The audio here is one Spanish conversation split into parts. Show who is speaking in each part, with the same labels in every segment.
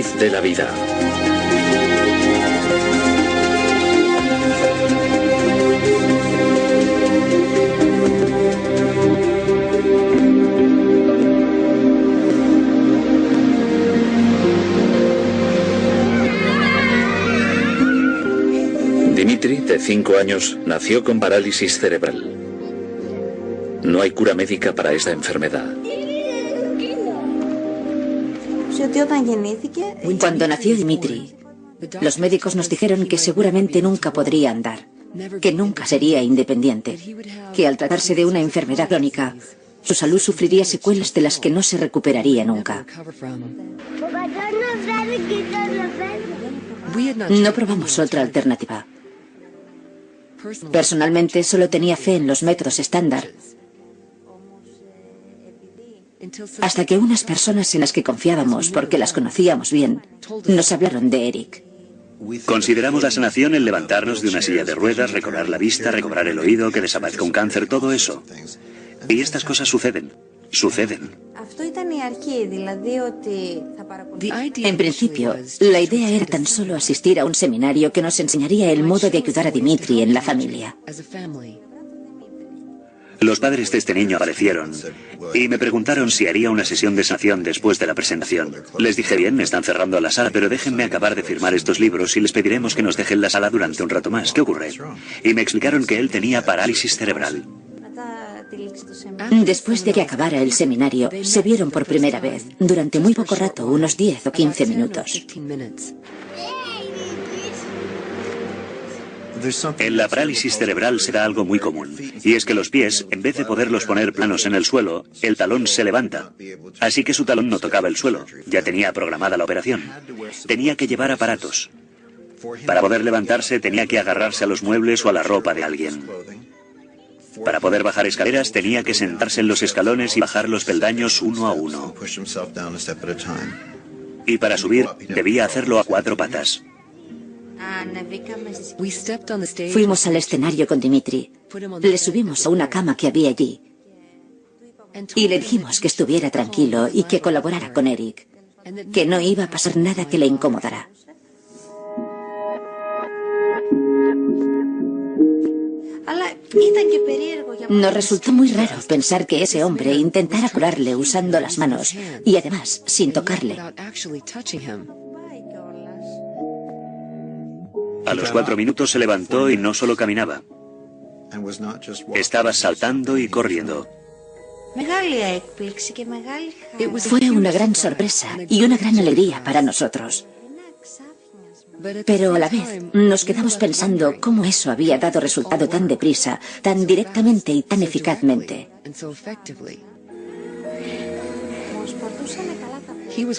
Speaker 1: raíz de la vida. Dimitri, de 5 años, nació con parálisis cerebral. No hay cura médica para esta enfermedad.
Speaker 2: Cuando nació Dimitri, los médicos nos dijeron que seguramente nunca podría andar, que nunca sería independiente, que al tratarse de una enfermedad crónica, su salud sufriría secuelas de las que no se recuperaría nunca. No probamos otra alternativa. Personalmente solo tenía fe en los métodos estándar, hasta que unas personas en las que confiábamos, porque las conocíamos bien, nos hablaron de Eric.
Speaker 3: Consideramos la sanación el levantarnos de una silla de ruedas, recobrar la vista, recobrar el oído, que desaparezca un cáncer, todo eso. Y estas cosas suceden.
Speaker 2: En principio, la idea era tan solo asistir a un seminario que nos enseñaría el modo de ayudar a Dimitri en la familia.
Speaker 3: Los padres de este niño aparecieron y me preguntaron si haría una sesión de sanación después de la presentación. Les dije, bien, están cerrando la sala, pero déjenme acabar de firmar estos libros y les pediremos que nos dejen la sala durante un rato más. ¿Qué ocurre? Y me explicaron que él tenía parálisis cerebral.
Speaker 2: Después de que acabara el seminario, se vieron por primera vez, durante muy poco rato, unos 10 o 15 minutos.
Speaker 3: En la parálisis cerebral se da algo muy común, y es que los pies, en vez de poderlos poner planos en el suelo, el talón se levanta. Así que su talón no tocaba el suelo, ya tenía programada la operación. Tenía que llevar aparatos. Para poder levantarse tenía que agarrarse a los muebles o a la ropa de alguien. Para poder bajar escaleras tenía que sentarse en los escalones y bajar los peldaños uno a uno. Y para subir debía hacerlo a 4 patas.
Speaker 2: Fuimos al escenario con Dimitri. Le subimos a una cama que había allí y le dijimos que estuviera tranquilo y que colaborara con Eric, que no iba a pasar nada que le incomodara. Nos resultó muy raro pensar que ese hombre intentara curarle usando las manos y además sin tocarle.
Speaker 3: A los 4 minutos se levantó y no solo caminaba. Estaba saltando y corriendo.
Speaker 2: Fue una gran sorpresa y una gran alegría para nosotros. Pero a la vez nos quedamos pensando cómo eso había dado resultado tan deprisa, tan directamente y tan eficazmente.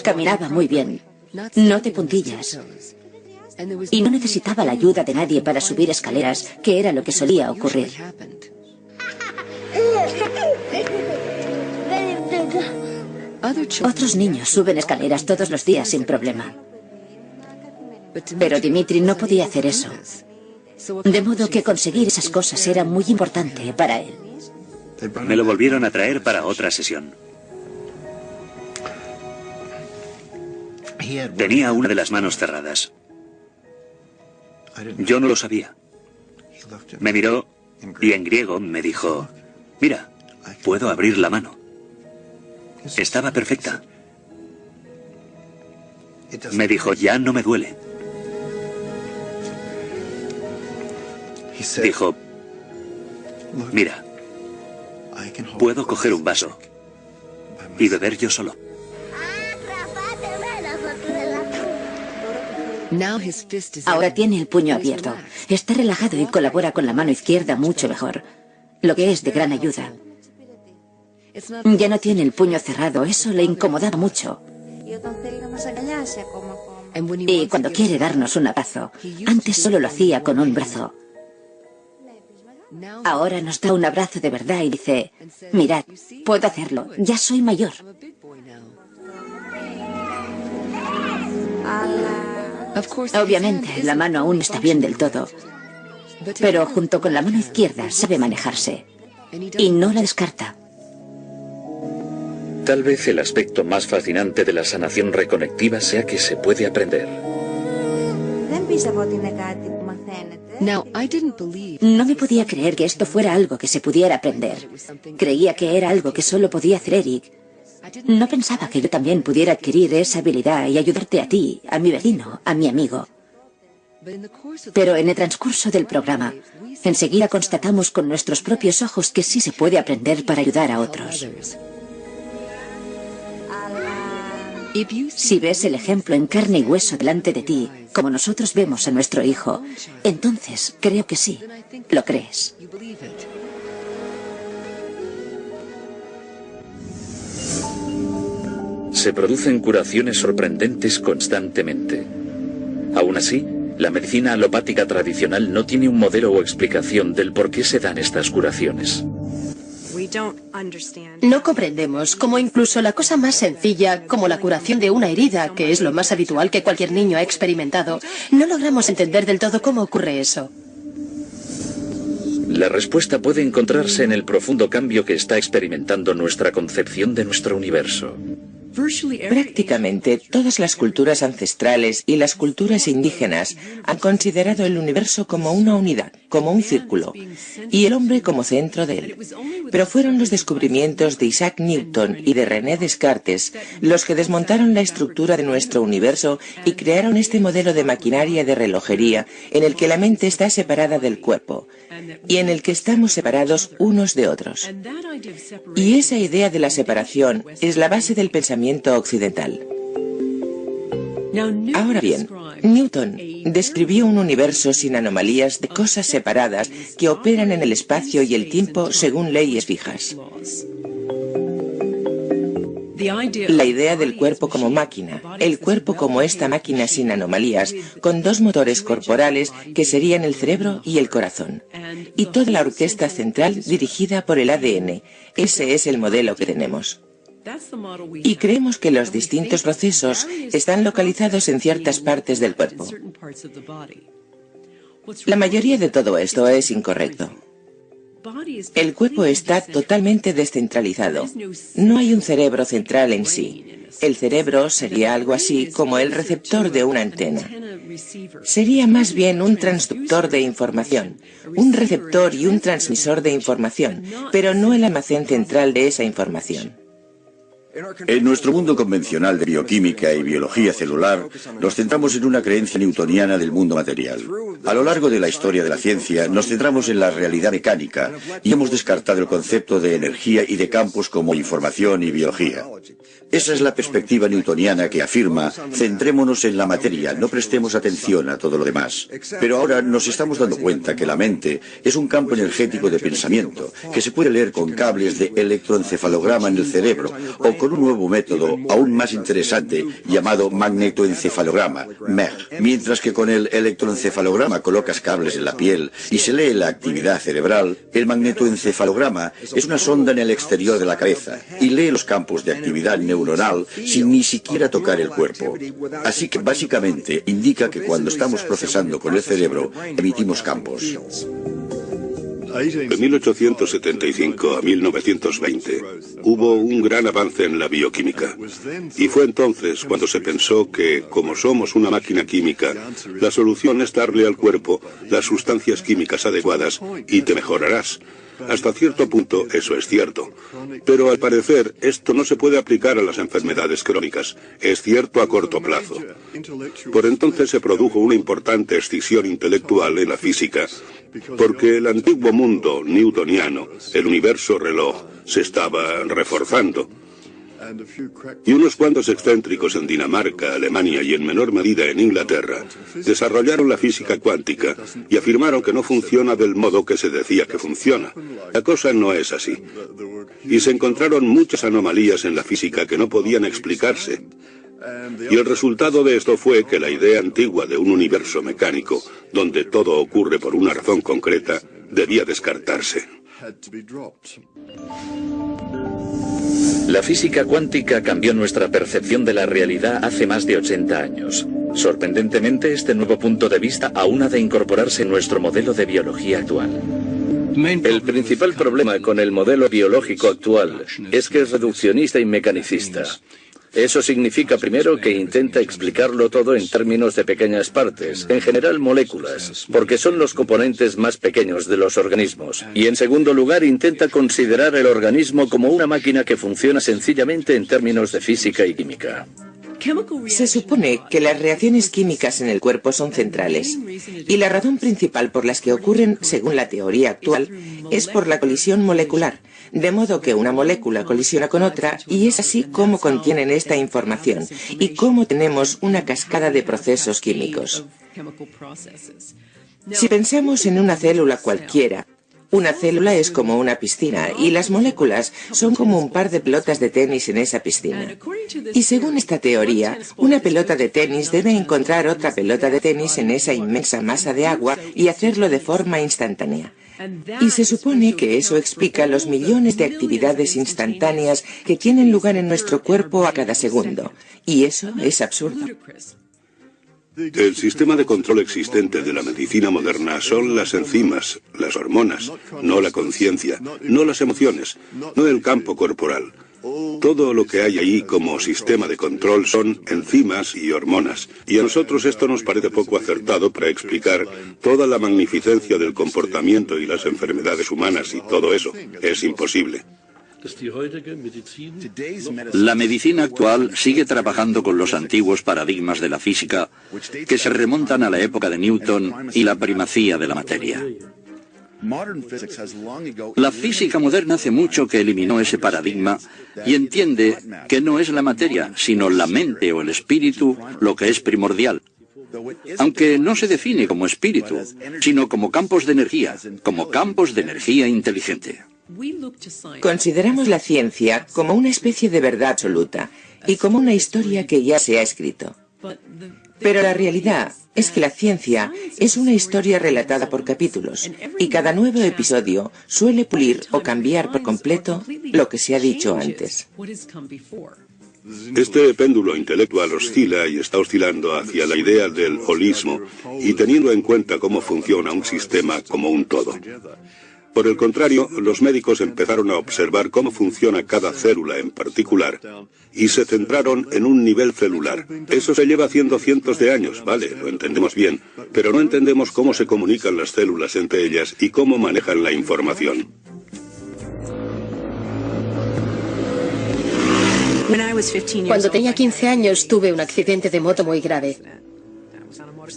Speaker 2: Caminaba muy bien, no de puntillas. Y no necesitaba la ayuda de nadie para subir escaleras, que era lo que solía ocurrir. Otros niños suben escaleras todos los días sin problema. Pero Dimitri no podía hacer eso. De modo que conseguir esas cosas era muy importante para él.
Speaker 3: Me lo volvieron a traer para otra sesión. Tenía una de las manos cerradas. Yo no lo sabía. Me miró y en griego me dijo, mira, puedo abrir la mano. Estaba perfecta. Me dijo, ya no me duele. Dijo, mira, puedo coger un vaso y beber yo solo.
Speaker 2: Ahora tiene el puño abierto. Está relajado y colabora con la mano izquierda mucho mejor, lo que es de gran ayuda. Ya no tiene el puño cerrado, eso le incomodaba mucho. Y cuando quiere darnos un abrazo, antes solo lo hacía con un brazo. Ahora nos da un abrazo de verdad y dice, mirad, puedo hacerlo, ya soy mayor. Obviamente, la mano aún no está bien del todo, pero junto con la mano izquierda sabe manejarse y no la descarta.
Speaker 1: Tal vez el aspecto más fascinante de la sanación reconectiva sea que se puede aprender.
Speaker 2: No me podía creer que esto fuera algo que se pudiera aprender. Creía que era algo que solo podía hacer Eric. No pensaba que yo también pudiera adquirir esa habilidad y ayudarte a ti, a mi vecino, a mi amigo. Pero en el transcurso del programa, enseguida constatamos con nuestros propios ojos que sí se puede aprender para ayudar a otros. Si ves el ejemplo en carne y hueso delante de ti, como nosotros vemos a nuestro hijo, entonces creo que sí, lo crees.
Speaker 1: Se producen curaciones sorprendentes constantemente. Aún así, la medicina alopática tradicional no tiene un modelo o explicación del por qué se dan estas curaciones.
Speaker 4: No comprendemos cómo incluso la cosa más sencilla, como la curación de una herida, que es lo más habitual que cualquier niño ha experimentado, no logramos entender del todo cómo ocurre eso.
Speaker 1: La respuesta puede encontrarse en el profundo cambio que está experimentando nuestra concepción de nuestro universo.
Speaker 5: Prácticamente todas las culturas ancestrales y las culturas indígenas han considerado el universo como una unidad, como un círculo, y el hombre como centro de él. Pero fueron los descubrimientos de Isaac Newton y de René Descartes los que desmontaron la estructura de nuestro universo y crearon este modelo de maquinaria de relojería en el que la mente está separada del cuerpo y en el que estamos separados unos de otros. Y esa idea de la separación es la base del pensamiento occidental. Ahora bien, Newton describió un universo sin anomalías de cosas separadas que operan en el espacio y el tiempo según leyes fijas. La idea del cuerpo como máquina, el cuerpo como esta máquina sin anomalías, con dos motores corporales que serían el cerebro y el corazón, y toda la orquesta central dirigida por el ADN. Ese es el modelo que tenemos. Y creemos que los distintos procesos están localizados en ciertas partes del cuerpo. La mayoría de todo esto es incorrecto. El cuerpo está totalmente descentralizado. No hay un cerebro central en sí. El cerebro sería algo así como el receptor de una antena. Sería más bien un transductor de información, un receptor y un transmisor de información, pero no el almacén central de esa información.
Speaker 6: En nuestro mundo convencional de bioquímica y biología celular, nos centramos en una creencia newtoniana del mundo material. A lo largo de la historia de la ciencia, nos centramos en la realidad mecánica y hemos descartado el concepto de energía y de campos como información y biología. Esa es la perspectiva newtoniana que afirma, centrémonos en la materia, no prestemos atención a todo lo demás. Pero ahora nos estamos dando cuenta que la mente es un campo energético de pensamiento, que se puede leer con cables de electroencefalograma en el cerebro, o con un nuevo método aún más interesante llamado magnetoencefalograma, MEG. Mientras que con el electroencefalograma colocas cables en la piel y se lee la actividad cerebral, el magnetoencefalograma es una sonda en el exterior de la cabeza y lee los campos de actividad neuronal sin ni siquiera tocar el cuerpo. Así que básicamente indica que cuando estamos procesando con el cerebro, emitimos campos.
Speaker 7: De 1875 a 1920 hubo un gran avance en la bioquímica. Y fue entonces cuando se pensó que, como somos una máquina química, la solución es darle al cuerpo las sustancias químicas adecuadas y te mejorarás. Hasta cierto punto eso es cierto. Pero al parecer esto no se puede aplicar a las enfermedades crónicas. Es cierto a corto plazo. Por entonces se produjo una importante escisión intelectual en la física, porque el antiguo mundo newtoniano, el universo reloj, se estaba reforzando. Y unos cuantos excéntricos en Dinamarca, Alemania y en menor medida en Inglaterra desarrollaron la física cuántica y afirmaron que no funciona del modo que se decía que funciona. La cosa no es así. Y se encontraron muchas anomalías en la física que no podían explicarse. Y el resultado de esto fue que la idea antigua de un universo mecánico, donde todo ocurre por una razón concreta, debía descartarse.
Speaker 1: La física cuántica cambió nuestra percepción de la realidad hace más de 80 años. Sorprendentemente, este nuevo punto de vista aún ha de incorporarse en nuestro modelo de biología actual.
Speaker 8: El principal problema con el modelo biológico actual es que es reduccionista y mecanicista. Eso significa, primero, que intenta explicarlo todo en términos de pequeñas partes, en general moléculas, porque son los componentes más pequeños de los organismos. Y en segundo lugar, intenta considerar el organismo como una máquina que funciona sencillamente en términos de física y química.
Speaker 5: Se supone que las reacciones químicas en el cuerpo son centrales, y la razón principal por las que ocurren, según la teoría actual, es por la colisión molecular, de modo que una molécula colisiona con otra, y es así como contienen esta información, y cómo tenemos una cascada de procesos químicos. Si pensamos en una célula cualquiera, una célula es como una piscina y las moléculas son como un par de pelotas de tenis en esa piscina. Y según esta teoría, una pelota de tenis debe encontrar otra pelota de tenis en esa inmensa masa de agua y hacerlo de forma instantánea. Y se supone que eso explica los millones de actividades instantáneas que tienen lugar en nuestro cuerpo a cada segundo. Y eso es absurdo.
Speaker 7: El sistema de control existente de la medicina moderna son las enzimas, las hormonas, no la conciencia, no las emociones, no el campo corporal. Todo lo que hay ahí como sistema de control son enzimas y hormonas. Y a nosotros esto nos parece poco acertado para explicar toda la magnificencia del comportamiento y las enfermedades humanas y todo eso. Es imposible.
Speaker 9: La medicina actual sigue trabajando con los antiguos paradigmas de la física que se remontan a la época de Newton y la primacía de la materia. La física moderna hace mucho que eliminó ese paradigma y entiende que no es la materia, sino la mente o el espíritu lo que es primordial. Aunque no se define como espíritu, sino como campos de energía inteligente.
Speaker 5: Consideramos la ciencia como una especie de verdad absoluta y como una historia que ya se ha escrito. Pero la realidad es que la ciencia es una historia relatada por capítulos y cada nuevo episodio suele pulir o cambiar por completo lo que se ha dicho antes.
Speaker 7: Este péndulo intelectual oscila y está oscilando hacia la idea del holismo y teniendo en cuenta cómo funciona un sistema como un todo. Por el contrario, los médicos empezaron a observar cómo funciona cada célula en particular y se centraron en un nivel celular. Eso se lleva haciendo cientos de años, vale, lo entendemos bien, pero no entendemos cómo se comunican las células entre ellas y cómo manejan la información.
Speaker 4: Cuando tenía 15 años tuve un accidente de moto muy grave.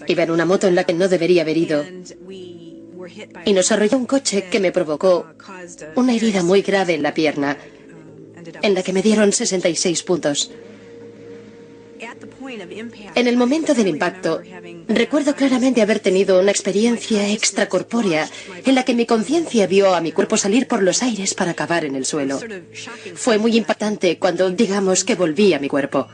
Speaker 4: Iba en una moto en la que no debería haber ido. Y nos arrolló un coche que me provocó una herida muy grave en la pierna, en la que me dieron 66 puntos. En el momento del impacto, recuerdo claramente haber tenido una experiencia extracorpórea en la que mi conciencia vio a mi cuerpo salir por los aires para acabar en el suelo. Fue muy impactante cuando, digamos, que volví a mi cuerpo.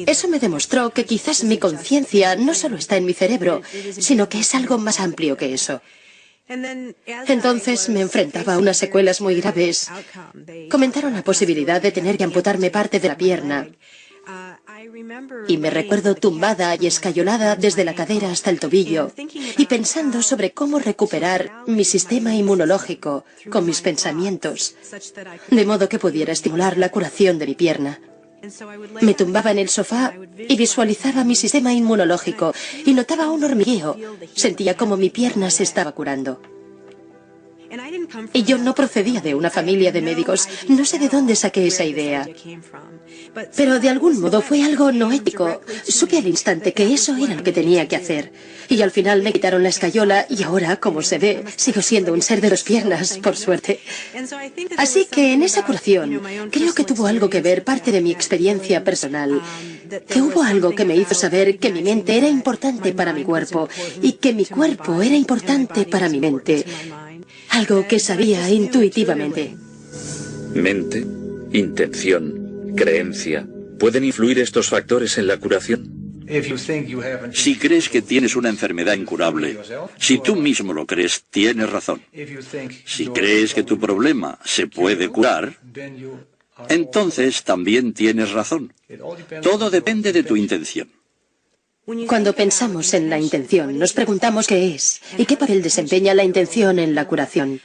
Speaker 4: Eso me demostró que quizás mi conciencia no solo está en mi cerebro, sino que es algo más amplio que eso. Entonces me enfrentaba a unas secuelas muy graves. Comentaron la posibilidad de tener que amputarme parte de la pierna. Y me recuerdo tumbada y escayolada desde la cadera hasta el tobillo y pensando sobre cómo recuperar mi sistema inmunológico con mis pensamientos, de modo que pudiera estimular la curación de mi pierna. Me tumbaba en el sofá y visualizaba mi sistema inmunológico y notaba un hormigueo. Sentía como mi pierna se estaba curando. Y yo no procedía de una familia de médicos. No sé de dónde saqué esa idea. Pero de algún modo fue algo no ético. Supe al instante que eso era lo que tenía que hacer. Y al final me quitaron la escayola y ahora, como se ve, sigo siendo un ser de 2 piernas, por suerte. Así que en esa curación creo que tuvo algo que ver parte de mi experiencia personal. Que hubo algo que me hizo saber que mi mente era importante para mi cuerpo y que mi cuerpo era importante para mi mente. Algo que sabía intuitivamente.
Speaker 1: Mente, intención, creencia. ¿Pueden influir estos factores en la curación?
Speaker 9: Si crees que tienes una enfermedad incurable, si tú mismo lo crees, tienes razón. Si crees que tu problema se puede curar, entonces también tienes razón. Todo depende de tu intención.
Speaker 4: Cuando pensamos en la intención, nos preguntamos qué es y qué papel desempeña la intención en la curación.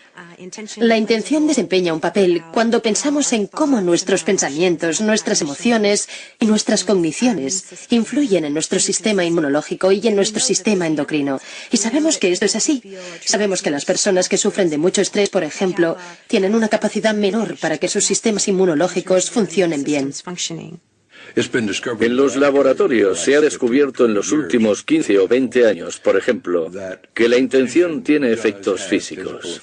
Speaker 4: La intención desempeña un papel cuando pensamos en cómo nuestros pensamientos, nuestras emociones y nuestras cogniciones influyen en nuestro sistema inmunológico y en nuestro sistema endocrino. Y sabemos que esto es así. Sabemos que las personas que sufren de mucho estrés, por ejemplo, tienen una capacidad menor para que sus sistemas inmunológicos funcionen bien.
Speaker 8: En los laboratorios se ha descubierto en los últimos 15 o 20 años, por ejemplo, que la intención tiene efectos físicos.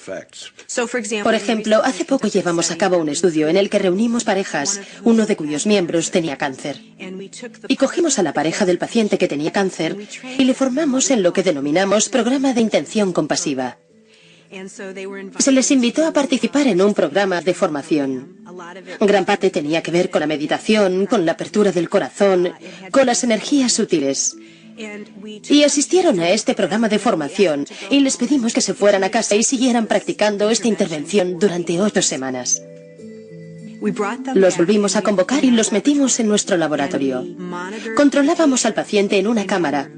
Speaker 4: Por ejemplo, hace poco llevamos a cabo un estudio en el que reunimos parejas, uno de cuyos miembros tenía cáncer. Y cogimos a la pareja del paciente que tenía cáncer y le formamos en lo que denominamos programa de intención compasiva. Se les invitó a participar en un programa de formación. Gran parte tenía que ver con la meditación, con la apertura del corazón, con las energías sutiles. Y asistieron a este programa de formación y les pedimos que se fueran a casa y siguieran practicando esta intervención durante 8 semanas. Los volvimos a convocar y los metimos en nuestro laboratorio. Controlábamos al paciente en una cámara.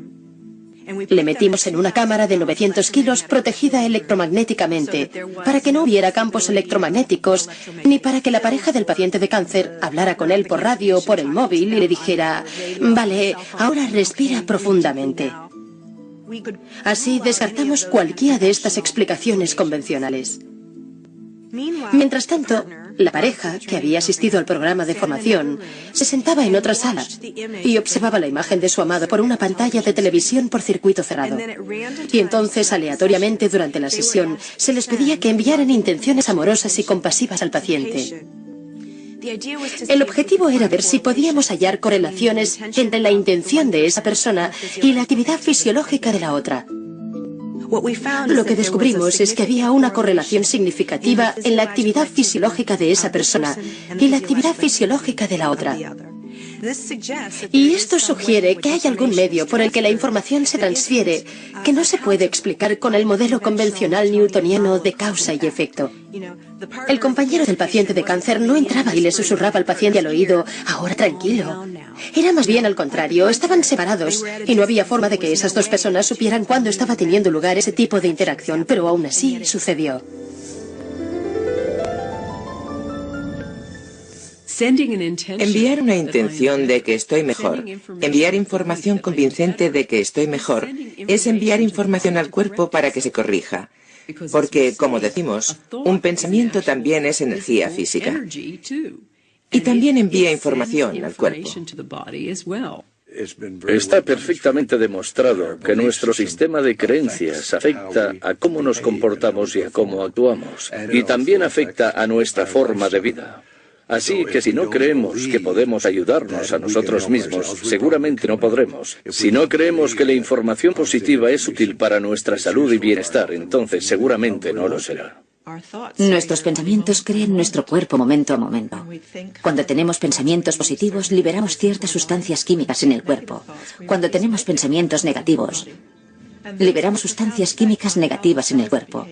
Speaker 4: Le metimos en una cámara de 900 kilos protegida electromagnéticamente para que no hubiera campos electromagnéticos ni para que la pareja del paciente de cáncer hablara con él por radio o por el móvil y le dijera: vale, ahora respira profundamente. Así descartamos cualquiera de estas explicaciones convencionales. Mientras tanto, la pareja, que había asistido al programa de formación, se sentaba en otra sala y observaba la imagen de su amado por una pantalla de televisión por circuito cerrado. Y entonces, aleatoriamente durante la sesión, se les pedía que enviaran intenciones amorosas y compasivas al paciente. El objetivo era ver si podíamos hallar correlaciones entre la intención de esa persona y la actividad fisiológica de la otra. Lo que descubrimos es que había una correlación significativa en la actividad fisiológica de esa persona y la actividad fisiológica de la otra. Y esto sugiere que hay algún medio por el que la información se transfiere que no se puede explicar con el modelo convencional newtoniano de causa y efecto. El compañero del paciente de cáncer no entraba y le susurraba al paciente al oído: ahora tranquilo. Era más bien al contrario, estaban separados y no había forma de que esas dos personas supieran cuándo estaba teniendo lugar ese tipo de interacción, pero aún así sucedió.
Speaker 5: Enviar una intención de que estoy mejor, enviar información convincente de que estoy mejor, es enviar información al cuerpo para que se corrija. Porque, como decimos, un pensamiento también es energía física. Y también envía información al cuerpo.
Speaker 8: Está perfectamente demostrado que nuestro sistema de creencias afecta a cómo nos comportamos y a cómo actuamos. Y también afecta a nuestra forma de vida. Así que si no creemos que podemos ayudarnos a nosotros mismos, seguramente no podremos. Si no creemos que la información positiva es útil para nuestra salud y bienestar, entonces seguramente no lo será.
Speaker 2: Nuestros pensamientos crean nuestro cuerpo momento a momento. Cuando tenemos pensamientos positivos, liberamos ciertas sustancias químicas en el cuerpo. Cuando tenemos pensamientos negativos, liberamos sustancias químicas negativas en el cuerpo.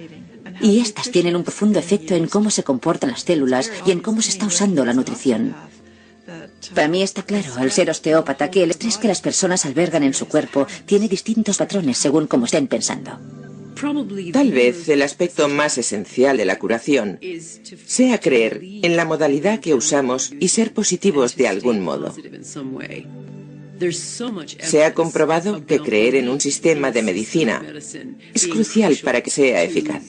Speaker 2: Y estas tienen un profundo efecto en cómo se comportan las células y en cómo se está usando la nutrición. Para mí está claro, al ser osteópata, que el estrés que las personas albergan en su cuerpo tiene distintos patrones según cómo estén pensando.
Speaker 5: Tal vez el aspecto más esencial de la curación sea creer en la modalidad que usamos y ser positivos de algún modo. Se ha comprobado que creer en un sistema de medicina es crucial para que sea eficaz.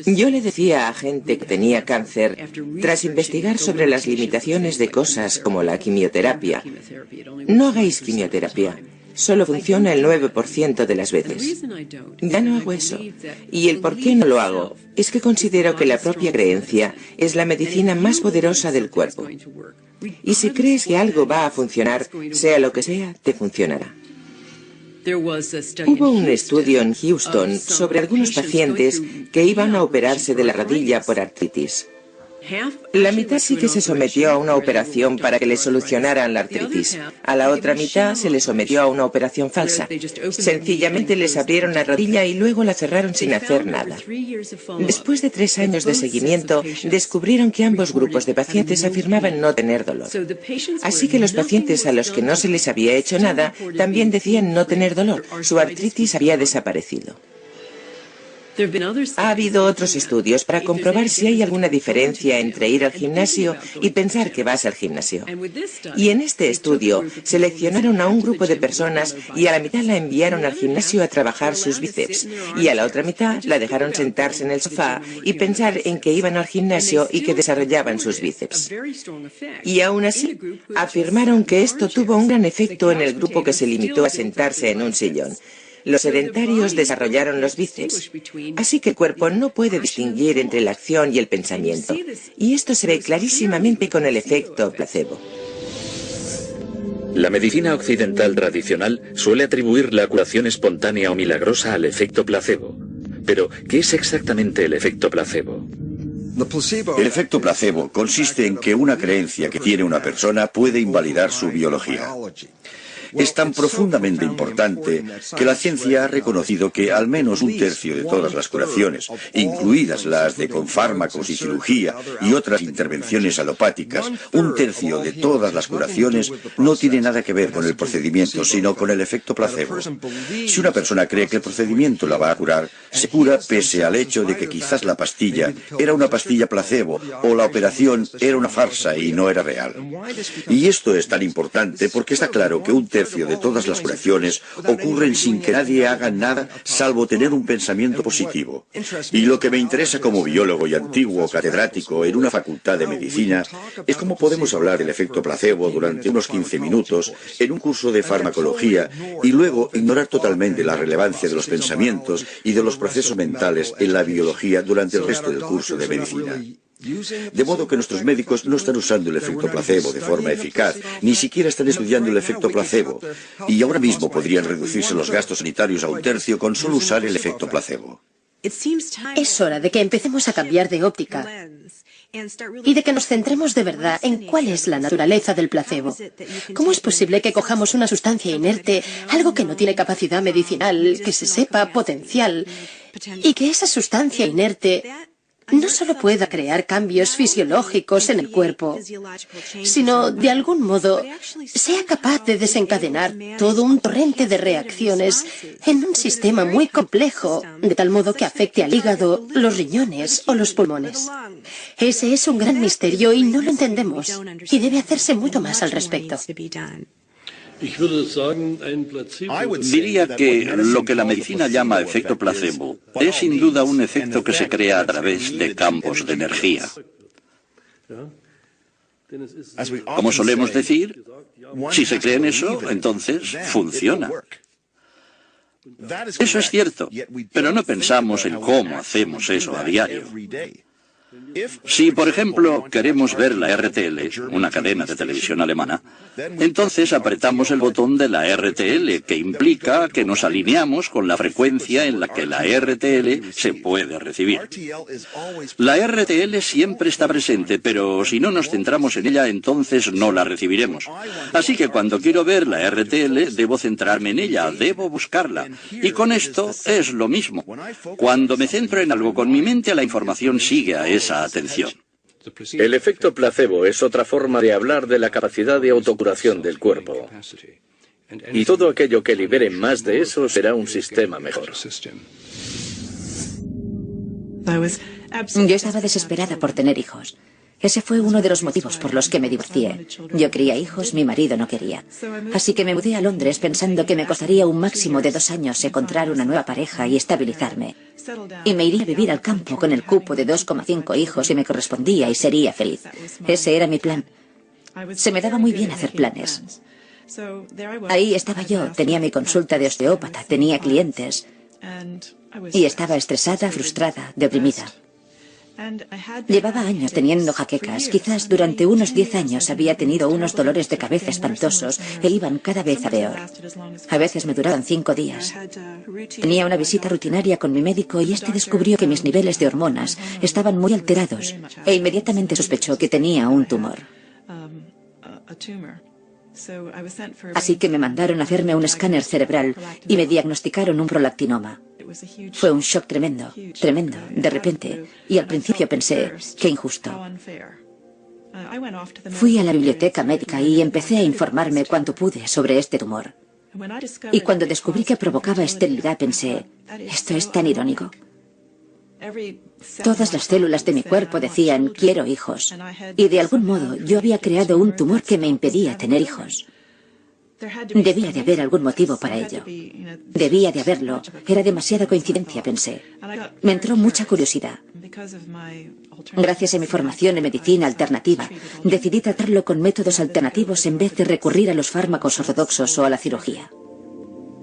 Speaker 5: Yo le decía a gente que tenía cáncer, tras investigar sobre las limitaciones de cosas como la quimioterapia: no hagáis quimioterapia, solo funciona el 9% de las veces. Ya no hago eso. Y el por qué no lo hago es que considero que la propia creencia es la medicina más poderosa del cuerpo. Y si crees que algo va a funcionar, sea lo que sea, te funcionará. Hubo un estudio en Houston sobre algunos pacientes que iban a operarse de la rodilla por artritis. La mitad sí que se sometió a una operación para que le solucionaran la artritis. A la otra mitad se le sometió a una operación falsa. Sencillamente les abrieron la rodilla y luego la cerraron sin hacer nada. Después de 3 años de seguimiento, descubrieron que ambos grupos de pacientes afirmaban no tener dolor. Así que los pacientes a los que no se les había hecho nada también decían no tener dolor. Su artritis había desaparecido. Ha habido otros estudios para comprobar si hay alguna diferencia entre ir al gimnasio y pensar que vas al gimnasio. Y en este estudio seleccionaron a un grupo de personas y a la mitad la enviaron al gimnasio a trabajar sus bíceps y a la otra mitad la dejaron sentarse en el sofá y pensar en que iban al gimnasio y que desarrollaban sus bíceps. Y aún así, afirmaron que esto tuvo un gran efecto en el grupo que se limitó a sentarse en un sillón. Los sedentarios desarrollaron los bíceps. Así que el cuerpo no puede distinguir entre la acción y el pensamiento. Y esto se ve clarísimamente con el efecto placebo.
Speaker 1: La medicina occidental tradicional suele atribuir la curación espontánea o milagrosa al efecto placebo. Pero, ¿qué es exactamente el efecto placebo?
Speaker 6: El efecto placebo consiste en que una creencia que tiene una persona puede invalidar su biología. Es tan profundamente importante que la ciencia ha reconocido que al menos 1/3 de todas las curaciones, incluidas las de con fármacos y cirugía y otras intervenciones alopáticas, 1/3 de todas las curaciones no tiene nada que ver con el procedimiento, sino con el efecto placebo. Si una persona cree que el procedimiento la va a curar, se cura pese al hecho de que quizás la pastilla era una pastilla placebo o la operación era una farsa y no era real. Y esto es tan importante porque está claro que 1/3 de todas las curaciones ocurren sin que nadie haga nada salvo tener un pensamiento positivo. Y lo que me interesa como biólogo y antiguo catedrático en una facultad de medicina es cómo podemos hablar del efecto placebo durante unos 15 minutos en un curso de farmacología y luego ignorar totalmente la relevancia de los pensamientos y de los procesos mentales en la biología durante el resto del curso de medicina. De modo que nuestros médicos no están usando el efecto placebo de forma eficaz, ni siquiera están estudiando el efecto placebo. Y ahora mismo podrían reducirse los gastos sanitarios a 1/3 con solo usar el efecto placebo.
Speaker 4: Es hora de que empecemos a cambiar de óptica y de que nos centremos de verdad en cuál es la naturaleza del placebo. ¿Cómo es posible que cojamos una sustancia inerte, algo que no tiene capacidad medicinal, que se sepa potencial, y que esa sustancia inerte no solo pueda crear cambios fisiológicos en el cuerpo, sino, de algún modo, sea capaz de desencadenar todo un torrente de reacciones en un sistema muy complejo, de tal modo que afecte al hígado, los riñones o los pulmones? Ese es un gran misterio y no lo entendemos, y debe hacerse mucho más al respecto.
Speaker 9: Diría que lo que la medicina llama efecto placebo es sin duda un efecto que se crea a través de campos de energía. Como solemos decir, si se cree en eso, entonces funciona. Eso es cierto, pero no pensamos en cómo hacemos eso a diario. Si, por ejemplo, queremos ver la RTL, una cadena de televisión alemana, entonces apretamos el botón de la RTL, que implica que nos alineamos con la frecuencia en la que la RTL se puede recibir. La RTL siempre está presente, pero si no nos centramos en ella, entonces no la recibiremos. Así que cuando quiero ver la RTL, debo centrarme en ella, debo buscarla. Y con esto es lo mismo. Cuando me centro en algo con mi mente, la información sigue a esa atención.
Speaker 8: El efecto placebo es otra forma de hablar de la capacidad de autocuración del cuerpo. Y todo aquello que libere más de eso será un sistema mejor.
Speaker 2: Yo estaba desesperada por tener hijos. Ese fue uno de los motivos por los que me divorcié. Yo quería hijos, mi marido no quería. Así que me mudé a Londres pensando que me costaría un máximo de 2 años encontrar una nueva pareja y estabilizarme. Y me iría a vivir al campo con el cupo de 2,5 hijos y me correspondía y sería feliz. Ese era mi plan. Se me daba muy bien hacer planes. Ahí estaba yo, tenía mi consulta de osteópata, tenía clientes. Y estaba estresada, frustrada, deprimida. Llevaba años teniendo jaquecas. Quizás durante unos 10 años había tenido unos dolores de cabeza espantosos e iban cada vez a peor. A veces me duraban 5 días. Tenía una visita rutinaria con mi médico y este descubrió que mis niveles de hormonas estaban muy alterados e inmediatamente sospechó que tenía un tumor. Así que me mandaron a hacerme un escáner cerebral y me diagnosticaron un prolactinoma. Fue un shock tremendo, tremendo, de repente, y al principio pensé, qué injusto. Fui a la biblioteca médica y empecé a informarme cuanto pude sobre este tumor. Y cuando descubrí que provocaba esterilidad pensé, esto es tan irónico. Todas las células de mi cuerpo decían, quiero hijos. Y de algún modo yo había creado un tumor que me impedía tener hijos. Debía de haber algún motivo para ello. Debía de haberlo. Era demasiada coincidencia, pensé. Me entró mucha curiosidad. Gracias a mi formación en medicina alternativa, decidí tratarlo con métodos alternativos en vez de recurrir a los fármacos ortodoxos o a la cirugía.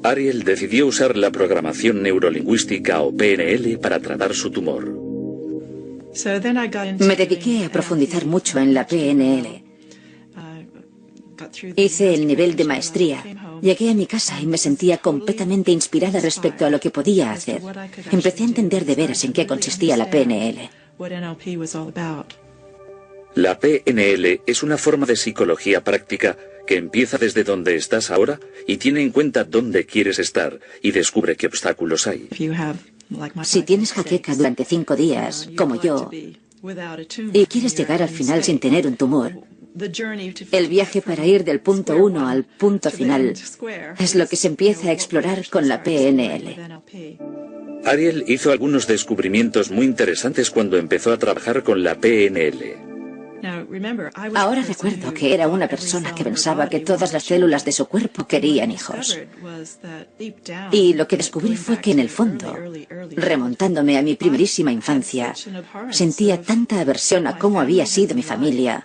Speaker 1: Ariel decidió usar la programación neurolingüística o PNL para tratar su tumor.
Speaker 2: Me dediqué a profundizar mucho en la PNL. Hice el nivel de maestría. Llegué a mi casa y me sentía completamente inspirada respecto a lo que podía hacer. Empecé a entender de veras en qué consistía la PNL.
Speaker 1: La PNL es una forma de psicología práctica que empieza desde donde estás ahora y tiene en cuenta dónde quieres estar y descubre qué obstáculos hay.
Speaker 2: Si tienes jaqueca durante 5 días, como yo, y quieres llegar al final sin tener un tumor, el viaje para ir del punto 1 al punto final es lo que se empieza a explorar con la PNL.
Speaker 1: Ariel hizo algunos descubrimientos muy interesantes cuando empezó a trabajar con la PNL.
Speaker 2: Ahora recuerdo que era una persona que pensaba que todas las células de su cuerpo querían hijos. Y lo que descubrí fue que en el fondo, remontándome a mi primerísima infancia, sentía tanta aversión a cómo había sido mi familia,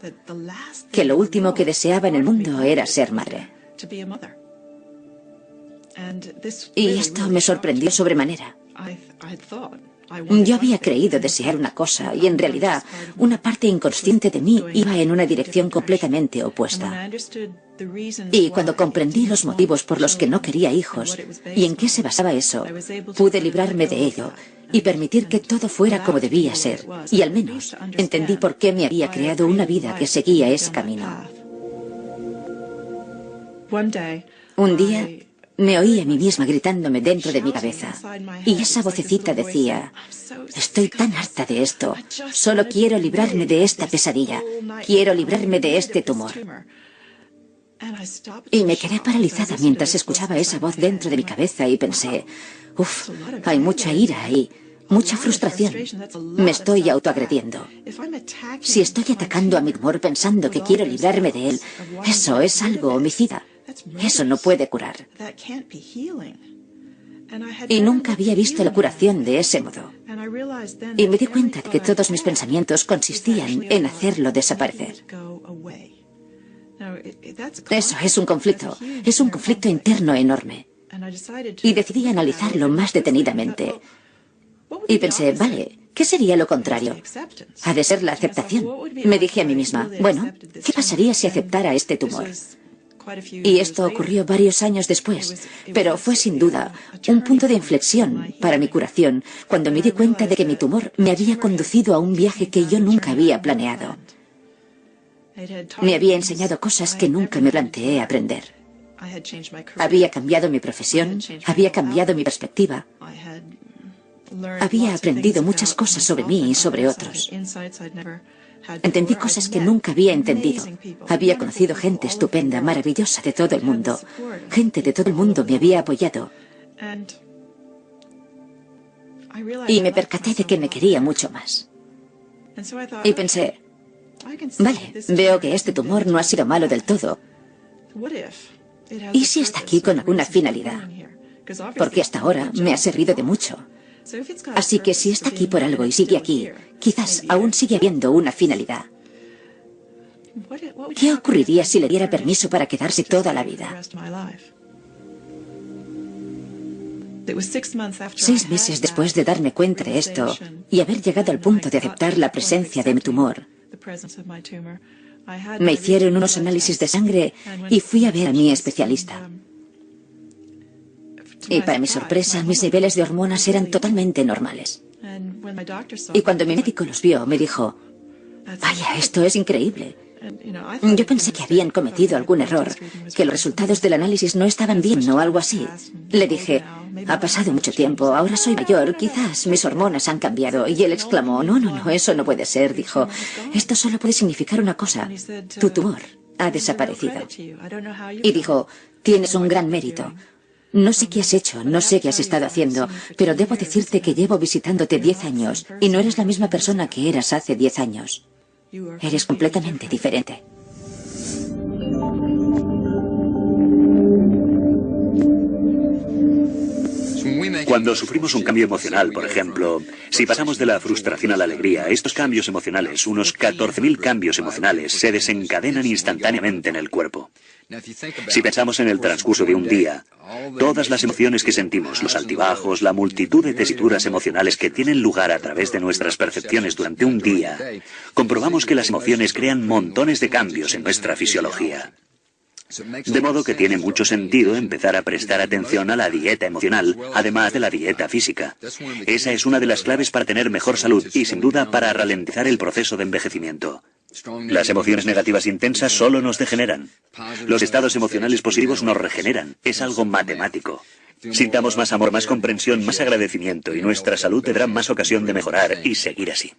Speaker 2: que lo último que deseaba en el mundo era ser madre. Y esto me sorprendió sobremanera. Yo había creído desear una cosa y en realidad una parte inconsciente de mí iba en una dirección completamente opuesta. Y cuando comprendí los motivos por los que no quería hijos y en qué se basaba eso, pude librarme de ello y permitir que todo fuera como debía ser. Y al menos entendí por qué me había creado una vida que seguía ese camino. Un día me oí a mí misma gritándome dentro de mi cabeza, y esa vocecita decía, estoy tan harta de esto, solo quiero librarme de esta pesadilla, quiero librarme de este tumor. Y me quedé paralizada mientras escuchaba esa voz dentro de mi cabeza y pensé, uff, hay mucha ira ahí, mucha frustración, me estoy autoagrediendo. Si estoy atacando a mi tumor pensando que quiero librarme de él, eso es algo homicida. Eso no puede curar. Y nunca había visto la curación de ese modo. Y me di cuenta de que todos mis pensamientos consistían en hacerlo desaparecer. Eso es un conflicto interno enorme. Y decidí analizarlo más detenidamente. Y pensé, vale, ¿qué sería lo contrario? Ha de ser la aceptación. Me dije a mí misma, bueno, ¿qué pasaría si aceptara este tumor? Y esto ocurrió varios años después, pero fue sin duda un punto de inflexión para mi curación cuando me di cuenta de que mi tumor me había conducido a un viaje que yo nunca había planeado. Me había enseñado cosas que nunca me planteé aprender. Había cambiado mi profesión, había cambiado mi perspectiva. Había aprendido muchas cosas sobre mí y sobre otros. Entendí cosas que nunca había entendido. Había conocido gente estupenda, maravillosa de todo el mundo. Gente de todo el mundo me había apoyado. Y me percaté de que me quería mucho más. Y pensé, vale, veo que este tumor no ha sido malo del todo. ¿Y si está aquí con alguna finalidad? Porque hasta ahora me ha servido de mucho. Así que si está aquí por algo y sigue aquí, quizás aún sigue habiendo una finalidad. ¿Qué ocurriría si le diera permiso para quedarse toda la vida? 6 meses después de darme cuenta de esto y haber llegado al punto de aceptar la presencia de mi tumor, me hicieron unos análisis de sangre y fui a ver a mi especialista. Y para mi sorpresa, mis niveles de hormonas eran totalmente normales. Y cuando mi médico los vio, me dijo, vaya, esto es increíble. Yo pensé que habían cometido algún error, que los resultados del análisis no estaban bien o algo así. Le dije, ha pasado mucho tiempo, ahora soy mayor, quizás mis hormonas han cambiado. Y él exclamó, no, eso no puede ser. Dijo, esto solo puede significar una cosa, tu tumor ha desaparecido. Y dijo, tienes un gran mérito. No sé qué has hecho, no sé qué has estado haciendo, pero debo decirte que llevo visitándote 10 años y no eres la misma persona que eras hace 10 años. Eres completamente diferente.
Speaker 3: Cuando sufrimos un cambio emocional, por ejemplo, si pasamos de la frustración a la alegría, estos cambios emocionales, unos 14.000 cambios emocionales, se desencadenan instantáneamente en el cuerpo. Si pensamos en el transcurso de un día, todas las emociones que sentimos, los altibajos, la multitud de tesituras emocionales que tienen lugar a través de nuestras percepciones durante un día, comprobamos que las emociones crean montones de cambios en nuestra fisiología. De modo que tiene mucho sentido empezar a prestar atención a la dieta emocional, además de la dieta física. Esa es una de las claves para tener mejor salud y, sin duda, para ralentizar el proceso de envejecimiento. Las emociones negativas intensas solo nos degeneran. Los estados emocionales positivos nos regeneran. Es algo matemático. Sintamos más amor, más comprensión, más agradecimiento y nuestra salud tendrá más ocasión de mejorar y seguir así.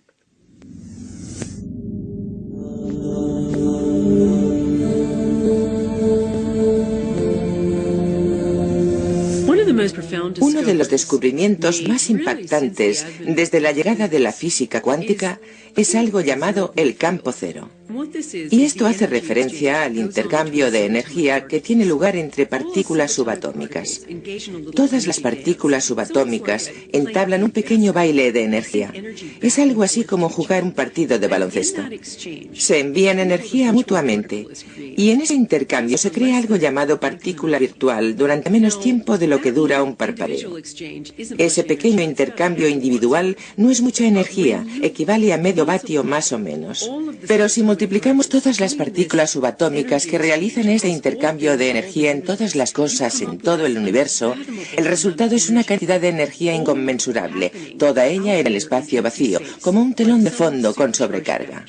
Speaker 5: Uno de los descubrimientos más impactantes desde la llegada de la física cuántica es algo llamado el campo cero. Y esto hace referencia al intercambio de energía que tiene lugar entre partículas subatómicas. Todas las partículas subatómicas entablan un pequeño baile de energía. Es algo así como jugar un partido de baloncesto. Se envían energía mutuamente y en ese intercambio se crea algo llamado partícula virtual durante menos tiempo de lo que dura un parpadeo. Ese pequeño intercambio individual no es mucha energía, equivale a medio vatio más o menos. Pero si multiplicamos todas las partículas subatómicas que realizan este intercambio de energía en todas las cosas, en todo el universo, el resultado es una cantidad de energía inconmensurable, toda ella en el espacio vacío, como un telón de fondo con sobrecarga.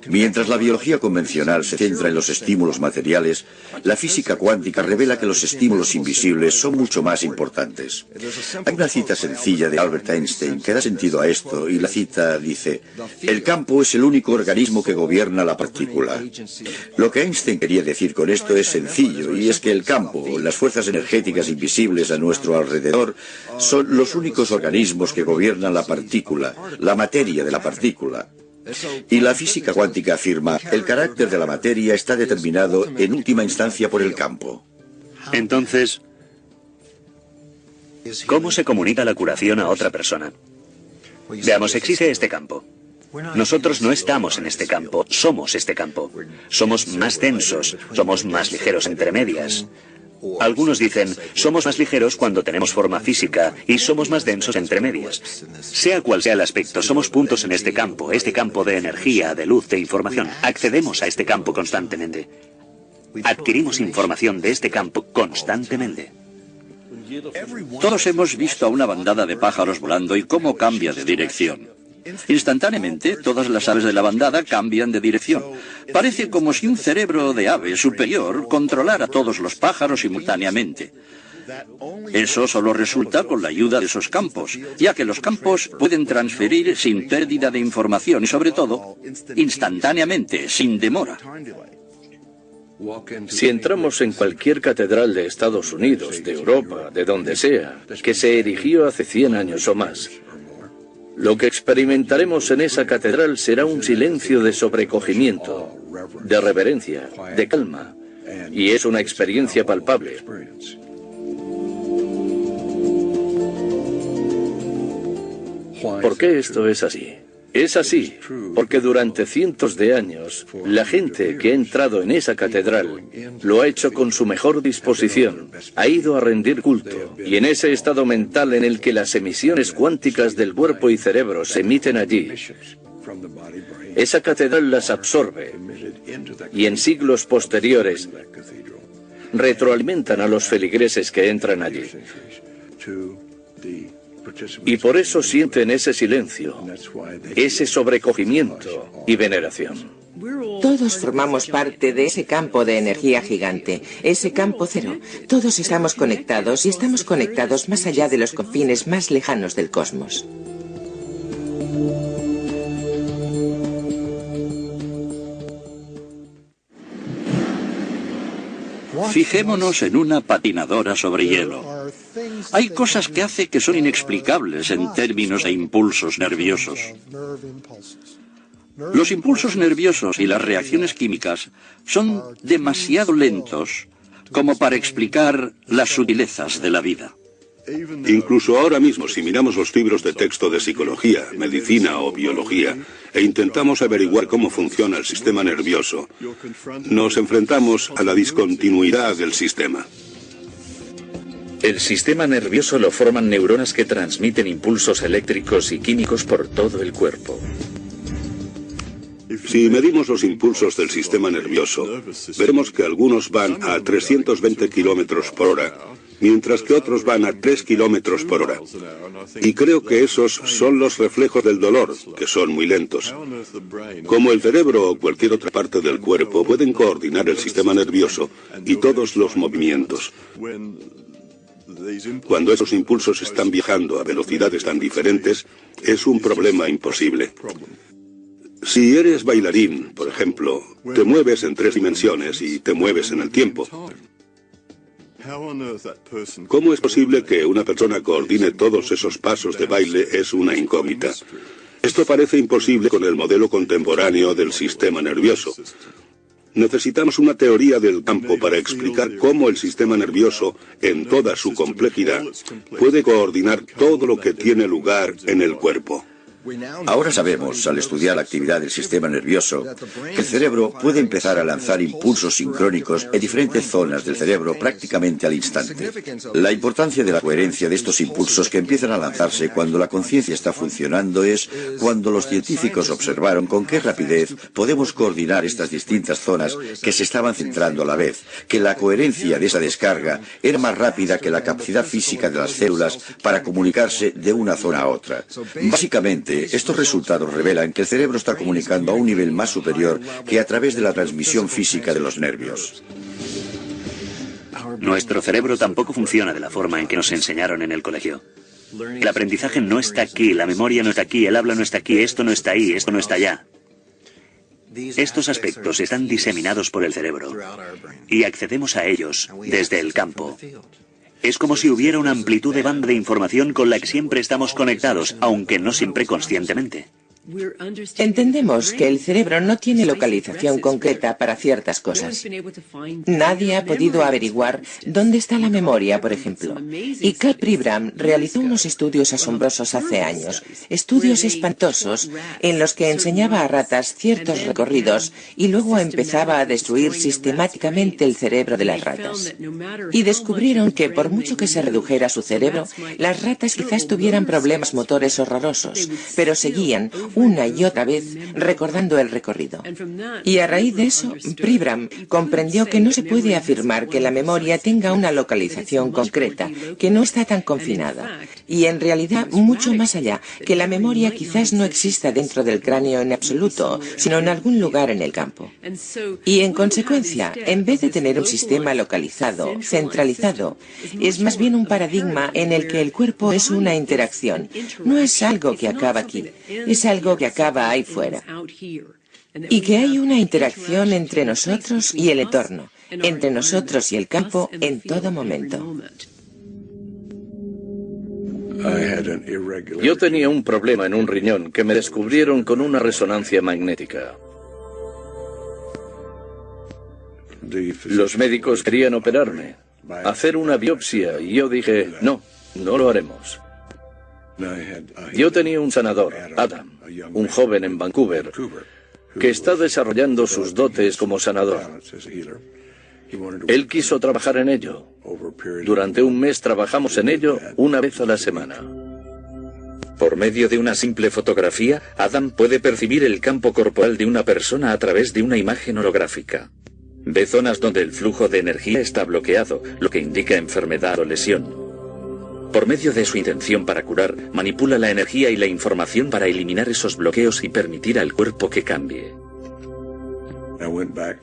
Speaker 6: Mientras la biología convencional se centra en los estímulos materiales, la física cuántica revela que los estímulos invisibles son mucho más importantes. Hay una cita sencilla de Albert Einstein que da sentido a esto, y la cita dice, el campo es el único organismo que gobierna la partícula. Lo que Einstein quería decir con esto es sencillo, y es que el campo, las fuerzas energéticas invisibles a nuestro alrededor, son los únicos organismos que gobiernan la partícula, la materia de la partícula. Y la física cuántica afirma, el carácter de la materia está determinado en última instancia por el campo.
Speaker 3: Entonces, ¿cómo se comunica la curación a otra persona? Veamos, existe este campo. Nosotros no estamos en este campo, somos este campo. Somos más densos, somos más ligeros entre medias. Algunos dicen, somos más ligeros cuando tenemos forma física y somos más densos entre medias. Sea cual sea el aspecto, somos puntos en este campo de energía, de luz, de información. Accedemos a este campo constantemente. Adquirimos información de este campo constantemente.
Speaker 9: Todos hemos visto a una bandada de pájaros volando y cómo cambia de dirección. Instantáneamente, todas las aves de la bandada cambian de dirección. Parece como si un cerebro de ave superior controlara a todos los pájaros simultáneamente. Eso solo resulta con la ayuda de esos campos, ya que los campos pueden transferir sin pérdida de información y, sobre todo, instantáneamente, sin demora.
Speaker 8: Si entramos en cualquier catedral de Estados Unidos, de Europa, de donde sea, que se erigió hace 100 años o más, lo que experimentaremos en esa catedral será un silencio de sobrecogimiento, de reverencia, de calma, y es una experiencia palpable. ¿Por qué esto es así? Es así, porque durante cientos de años, la gente que ha entrado en esa catedral lo ha hecho con su mejor disposición, ha ido a rendir culto, y en ese estado mental en el que las emisiones cuánticas del cuerpo y cerebro se emiten allí, esa catedral las absorbe, y en siglos posteriores retroalimentan a los feligreses que entran allí. Y por eso sienten ese silencio, ese sobrecogimiento y veneración.
Speaker 5: Todos formamos parte de ese campo de energía gigante, ese campo cero. Todos estamos conectados y estamos conectados más allá de los confines más lejanos del cosmos.
Speaker 9: Fijémonos en una patinadora sobre hielo. Hay cosas que hace que son inexplicables en términos de impulsos nerviosos. Los impulsos nerviosos y las reacciones químicas son demasiado lentos como para explicar las sutilezas de la vida.
Speaker 7: Incluso ahora mismo, si miramos los libros de texto de psicología, medicina o biología, e intentamos averiguar cómo funciona el sistema nervioso, nos enfrentamos a la discontinuidad del sistema.
Speaker 1: El sistema nervioso lo forman neuronas que transmiten impulsos eléctricos y químicos por todo el cuerpo.
Speaker 7: Si medimos los impulsos del sistema nervioso, veremos que algunos van a 320 kilómetros por hora, mientras que otros van a 3 kilómetros por hora. Y creo que esos son los reflejos del dolor, que son muy lentos. Como el cerebro o cualquier otra parte del cuerpo pueden coordinar el sistema nervioso y todos los movimientos. Cuando esos impulsos están viajando a velocidades tan diferentes, es un problema imposible. Si eres bailarín, por ejemplo, te mueves en 3 dimensiones y te mueves en el tiempo. ¿Cómo es posible que una persona coordine todos esos pasos de baile? Es una incógnita. Esto parece imposible con el modelo contemporáneo del sistema nervioso. Necesitamos una teoría del campo para explicar cómo el sistema nervioso, en toda su complejidad, puede coordinar todo lo que tiene lugar en el cuerpo.
Speaker 6: Ahora sabemos, al estudiar la actividad del sistema nervioso, que el cerebro puede empezar a lanzar impulsos sincrónicos en diferentes zonas del cerebro prácticamente al instante. La importancia de la coherencia de estos impulsos que empiezan a lanzarse cuando la conciencia está funcionando es cuando los científicos observaron con qué rapidez podemos coordinar estas distintas zonas que se estaban centrando a la vez, que la coherencia de esa descarga era más rápida que la capacidad física de las células para comunicarse de una zona a otra. Básicamente, estos resultados revelan que el cerebro está comunicando a un nivel más superior que a través de la transmisión física de los nervios.
Speaker 3: Nuestro cerebro tampoco funciona de la forma en que nos enseñaron en el colegio. El aprendizaje no está aquí, la memoria no está aquí, el habla no está aquí, esto no está ahí, esto no está allá. Estos aspectos están diseminados por el cerebro y accedemos a ellos desde el campo. Es como si hubiera una amplitud de banda de información con la que siempre estamos conectados, aunque no siempre conscientemente.
Speaker 5: Entendemos que el cerebro no tiene localización concreta para ciertas cosas. Nadie ha podido averiguar dónde está la memoria, por ejemplo. Y Karl Pribram realizó unos estudios asombrosos hace años, estudios espantosos en los que enseñaba a ratas ciertos recorridos y luego empezaba a destruir sistemáticamente el cerebro de las ratas. Y descubrieron que por mucho que se redujera su cerebro, las ratas quizás tuvieran problemas motores horrorosos, pero seguían una y otra vez recordando el recorrido. Y a raíz de eso, Pribram comprendió que no se puede afirmar que la memoria tenga una localización concreta, que no está tan confinada. Y en realidad, mucho más allá, que la memoria quizás no exista dentro del cráneo en absoluto, sino en algún lugar en el campo. Y en consecuencia, en vez de tener un sistema localizado, centralizado, es más bien un paradigma en el que el cuerpo es una interacción. No es algo que acaba aquí, es algo que acaba ahí fuera. Y que hay una interacción entre nosotros y el entorno, entre nosotros y el campo en todo momento.
Speaker 8: Yo tenía un problema en un riñón que me descubrieron con una resonancia magnética. Los médicos querían operarme, hacer una biopsia, y yo dije, no, no lo haremos. Yo tenía un sanador, Adam, un joven en Vancouver, que está desarrollando sus dotes como sanador. Él quiso trabajar en ello. Durante un mes trabajamos en ello una vez a la semana.
Speaker 1: Por medio de una simple fotografía, Adam puede percibir el campo corporal de una persona a través de una imagen holográfica. Ve zonas donde el flujo de energía está bloqueado, lo que indica enfermedad o lesión. Por medio de su intención para curar, manipula la energía y la información para eliminar esos bloqueos y permitir al cuerpo que cambie.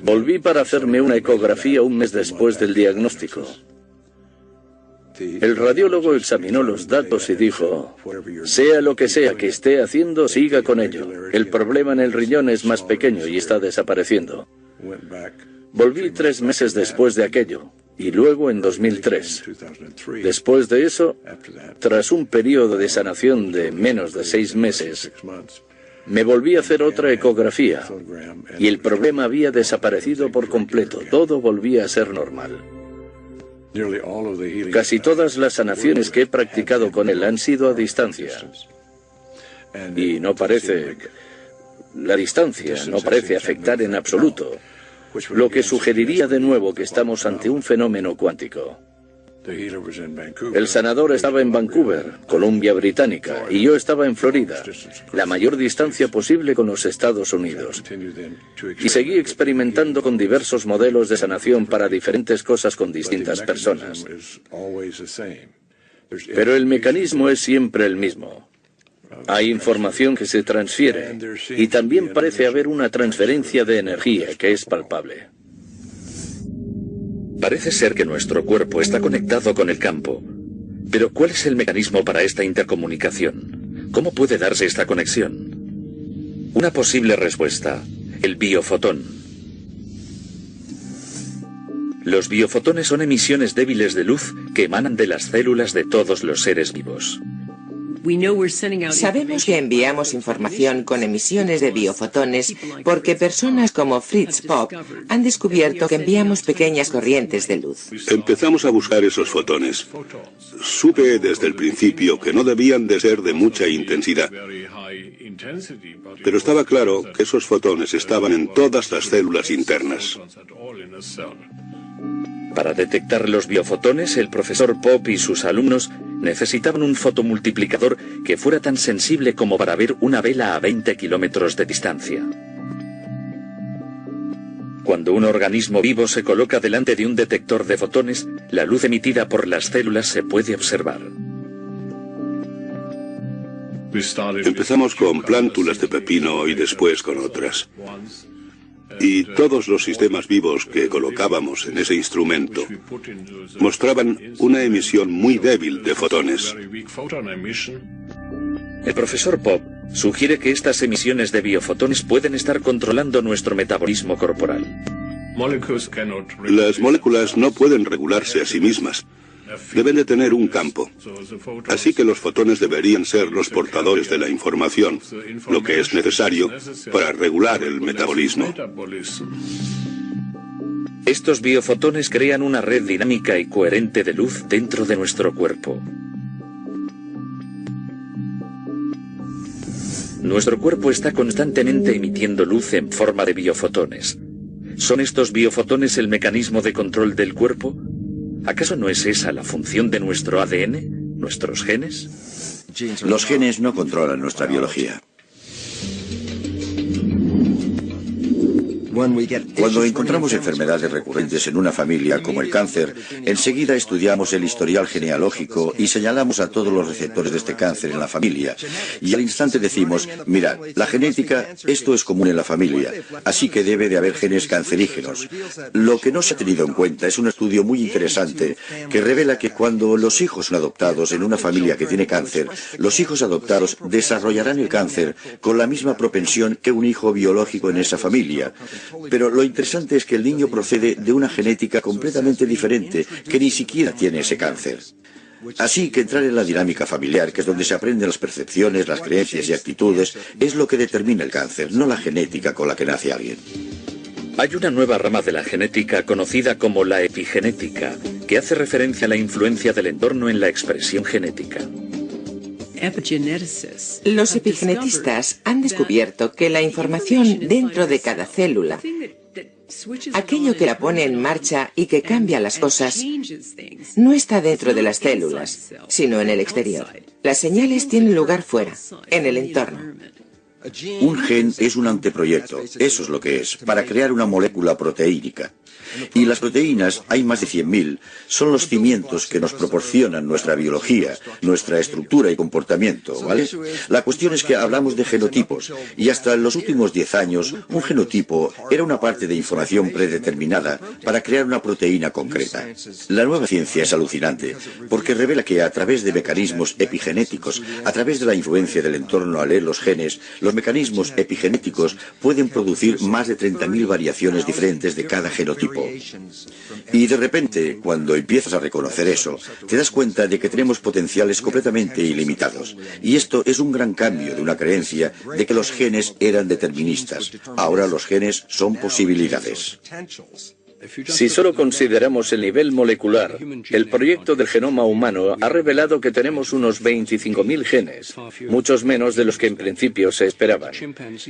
Speaker 8: Volví para hacerme una ecografía un mes después del diagnóstico. El radiólogo examinó los datos y dijo, sea lo que sea que esté haciendo, siga con ello. El problema en el riñón es más pequeño y está desapareciendo. Volví 3 meses después de aquello, y luego en 2003. Después de eso, tras un periodo de sanación de menos de 6 meses, me volví a hacer otra ecografía, y el problema había desaparecido por completo. Todo volvía a ser normal. Casi todas las sanaciones que he practicado con él han sido a distancia. Y la distancia no parece afectar en absoluto, lo que sugeriría de nuevo que estamos ante un fenómeno cuántico. El sanador estaba en Vancouver, Columbia Británica, y yo estaba en Florida, la mayor distancia posible con los Estados Unidos. Y seguí experimentando con diversos modelos de sanación para diferentes cosas con distintas personas. Pero el mecanismo es siempre el mismo. Hay información que se transfiere, y también parece haber una transferencia de energía que es palpable.
Speaker 1: Parece ser que nuestro cuerpo está conectado con el campo. Pero ¿cuál es el mecanismo para esta intercomunicación? ¿Cómo puede darse esta conexión? Una posible respuesta: el biofotón. Los biofotones son emisiones débiles de luz que emanan de las células de todos los seres vivos.
Speaker 5: Sabemos que enviamos información con emisiones de biofotones porque personas como Fritz Popp han descubierto que enviamos pequeñas corrientes de luz.
Speaker 7: Empezamos a buscar esos fotones. Supe desde el principio que no debían de ser de mucha intensidad. Pero estaba claro que esos fotones estaban en todas las células internas.
Speaker 1: Para detectar los biofotones, el profesor Popp y sus alumnos necesitaban un fotomultiplicador que fuera tan sensible como para ver una vela a 20 kilómetros de distancia. Cuando un organismo vivo se coloca delante de un detector de fotones, la luz emitida por las células se puede observar.
Speaker 7: Empezamos con plántulas de pepino y después con otras. Y todos los sistemas vivos que colocábamos en ese instrumento mostraban una emisión muy débil de fotones.
Speaker 1: El profesor Popp sugiere que estas emisiones de biofotones pueden estar controlando nuestro metabolismo corporal.
Speaker 7: Las moléculas no pueden regularse a sí mismas. Deben de tener un campo. Así que los fotones deberían ser los portadores de la información, lo que es necesario para regular el metabolismo.
Speaker 1: Estos biofotones crean una red dinámica y coherente de luz dentro de nuestro cuerpo. Nuestro cuerpo está constantemente emitiendo luz en forma de biofotones. ¿Son estos biofotones el mecanismo de control del cuerpo? ¿Acaso no es esa la función de nuestro ADN, nuestros genes?
Speaker 6: Los genes no controlan nuestra biología. Cuando encontramos enfermedades recurrentes en una familia, como el cáncer, enseguida estudiamos el historial genealógico y señalamos a todos los receptores de este cáncer en la familia. Y al instante decimos, mirad, la genética, esto es común en la familia, así que debe de haber genes cancerígenos. Lo que no se ha tenido en cuenta es un estudio muy interesante que revela que cuando los hijos son adoptados en una familia que tiene cáncer, los hijos adoptados desarrollarán el cáncer con la misma propensión que un hijo biológico en esa familia. Pero lo interesante es que el niño procede de una genética completamente diferente, que ni siquiera tiene ese cáncer. Así que entrar en la dinámica familiar, que es donde se aprenden las percepciones, las creencias y actitudes, es lo que determina el cáncer, no la genética con la que nace alguien.
Speaker 1: Hay una nueva rama de la genética conocida como la epigenética, que hace referencia a la influencia del entorno en la expresión genética.
Speaker 5: Los epigenetistas han descubierto que la información dentro de cada célula, aquello que la pone en marcha y que cambia las cosas, no está dentro de las células, sino en el exterior. Las señales tienen lugar fuera, en el entorno.
Speaker 6: Un gen es un anteproyecto, eso es lo que es, para crear una molécula proteínica. Y las proteínas, hay más de 100.000, son los cimientos que nos proporcionan nuestra biología, nuestra estructura y comportamiento, ¿vale? La cuestión es que hablamos de genotipos, y hasta en los últimos 10 años, un genotipo era una parte de información predeterminada para crear una proteína concreta. La nueva ciencia es alucinante, porque revela que a través de mecanismos epigenéticos, a través de la influencia del entorno al leer los genes, los mecanismos epigenéticos pueden producir más de 30.000 variaciones diferentes de cada genotipo. Y de repente, cuando empiezas a reconocer eso, te das cuenta de que tenemos potenciales completamente ilimitados. Y esto es un gran cambio de una creencia de que los genes eran deterministas. Ahora los genes son posibilidades.
Speaker 8: Si solo consideramos el nivel molecular, el proyecto del genoma humano ha revelado que tenemos unos 25.000 genes, muchos menos de los que en principio se esperaban.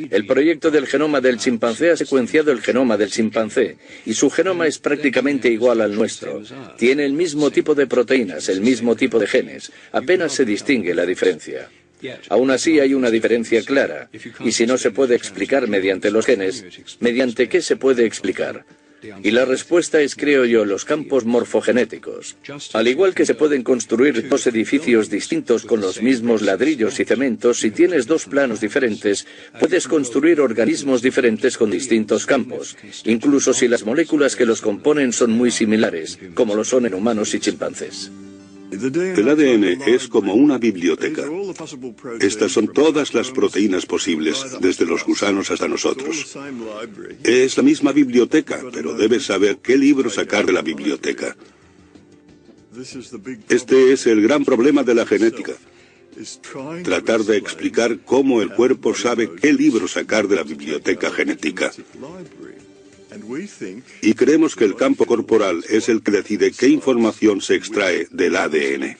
Speaker 8: El proyecto del genoma del chimpancé ha secuenciado el genoma del chimpancé, y su genoma es prácticamente igual al nuestro. Tiene el mismo tipo de proteínas, el mismo tipo de genes, apenas se distingue la diferencia. Aún así hay una diferencia clara, y si no se puede explicar mediante los genes, ¿mediante qué se puede explicar? Y la respuesta es, creo yo, los campos morfogenéticos. Al igual que se pueden construir dos edificios distintos con los mismos ladrillos y cementos, si tienes dos planos diferentes, puedes construir organismos diferentes con distintos campos, incluso si las moléculas que los componen son muy similares, como lo son en humanos y chimpancés.
Speaker 7: El ADN es como una biblioteca. Estas son todas las proteínas posibles, desde los gusanos hasta nosotros. Es la misma biblioteca, pero debes saber qué libro sacar de la biblioteca. Este es el gran problema de la genética. Tratar de explicar cómo el cuerpo sabe qué libro sacar de la biblioteca genética. Y creemos que el campo corporal es el que decide qué información se extrae del ADN.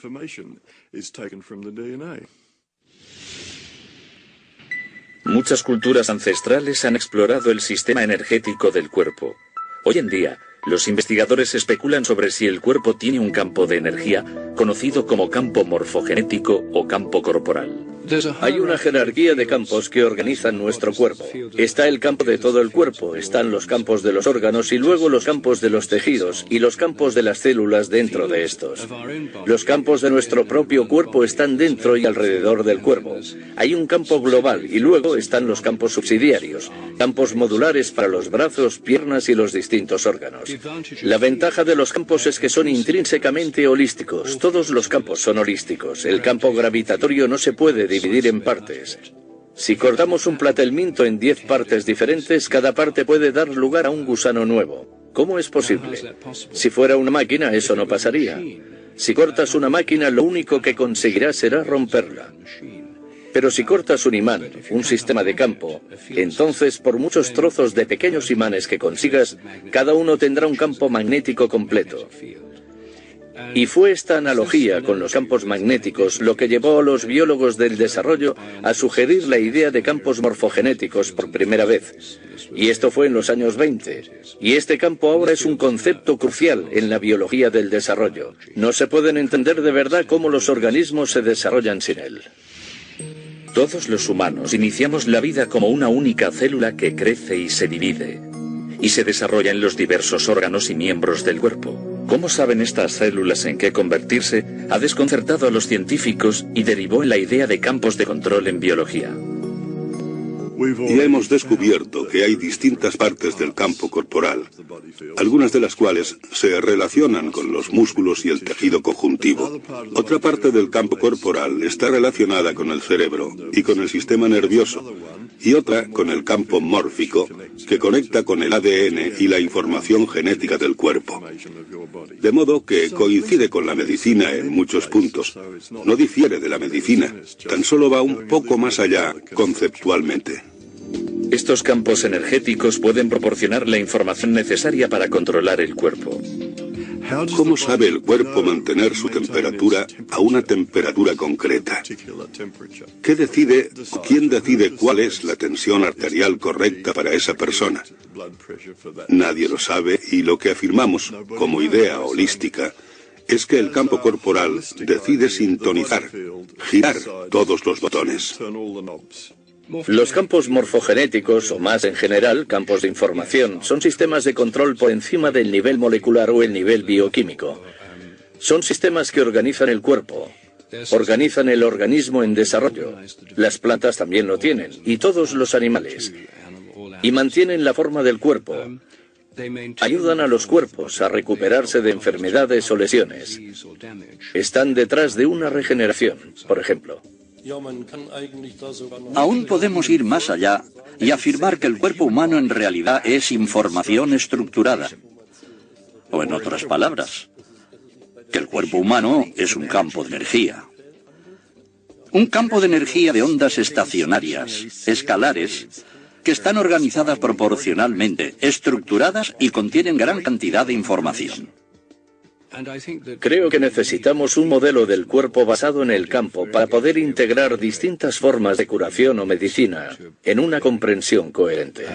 Speaker 1: Muchas culturas ancestrales han explorado el sistema energético del cuerpo. Hoy en día, los investigadores especulan sobre si el cuerpo tiene un campo de energía, conocido como campo morfogenético o campo corporal.
Speaker 8: Hay una jerarquía de campos que organizan nuestro cuerpo. Está el campo de todo el cuerpo, están los campos de los órganos y luego los campos de los tejidos y los campos de las células dentro de estos. Los campos de nuestro propio cuerpo están dentro y alrededor del cuerpo. Hay un campo global y luego están los campos subsidiarios, campos modulares para los brazos, piernas y los distintos órganos. La ventaja de los campos es que son intrínsecamente holísticos. Todos los campos son holísticos. El campo gravitatorio no se puede dividir en partes. Si cortamos un platelminto en 10 partes diferentes, cada parte puede dar lugar a un gusano nuevo. ¿Cómo es posible? Si fuera una máquina, eso no pasaría. Si cortas una máquina, lo único que conseguirás será romperla. Pero si cortas un imán, un sistema de campo, entonces por muchos trozos de pequeños imanes que consigas, cada uno tendrá un campo magnético completo. Y fue esta analogía con los campos magnéticos lo que llevó a los biólogos del desarrollo a sugerir la idea de campos morfogenéticos por primera vez. Y esto fue en los años 20. Y este campo ahora es un concepto crucial en la biología del desarrollo. No se pueden entender de verdad cómo los organismos se desarrollan sin él.
Speaker 1: Todos los humanos iniciamos la vida como una única célula que crece y se divide, y se desarrolla en los diversos órganos y miembros del cuerpo. ¿Cómo saben estas células en qué convertirse? Ha desconcertado a los científicos y derivó en la idea de campos de control en biología.
Speaker 7: Y hemos descubierto que hay distintas partes del campo corporal, algunas de las cuales se relacionan con los músculos y el tejido conjuntivo. Otra parte del campo corporal está relacionada con el cerebro y con el sistema nervioso, y otra con el campo mórfico, que conecta con el ADN y la información genética del cuerpo. De modo que coincide con la medicina en muchos puntos. No difiere de la medicina, tan solo va un poco más allá conceptualmente.
Speaker 1: Estos campos energéticos pueden proporcionar la información necesaria para controlar el cuerpo.
Speaker 7: ¿Cómo sabe el cuerpo mantener su temperatura a una temperatura concreta? ¿Qué decide o quién decide cuál es la tensión arterial correcta para esa persona? Nadie lo sabe y lo que afirmamos como idea holística es que el campo corporal decide sintonizar, girar todos los botones.
Speaker 8: Los campos morfogenéticos, o más en general, campos de información, son sistemas de control por encima del nivel molecular o el nivel bioquímico. Son sistemas que organizan el cuerpo, organizan el organismo en desarrollo. Las plantas también lo tienen, y todos los animales. Y mantienen la forma del cuerpo. Ayudan a los cuerpos a recuperarse de enfermedades o lesiones. Están detrás de una regeneración, por ejemplo.
Speaker 9: Aún podemos ir más allá y afirmar que el cuerpo humano en realidad es información estructurada. O en otras palabras, que el cuerpo humano es un campo de energía. Un campo de energía de ondas estacionarias, escalares, que están organizadas proporcionalmente, estructuradas y contienen gran cantidad de información.
Speaker 8: Creo que necesitamos un modelo del cuerpo basado en el campo para poder integrar distintas formas de curación o medicina en una comprensión coherente.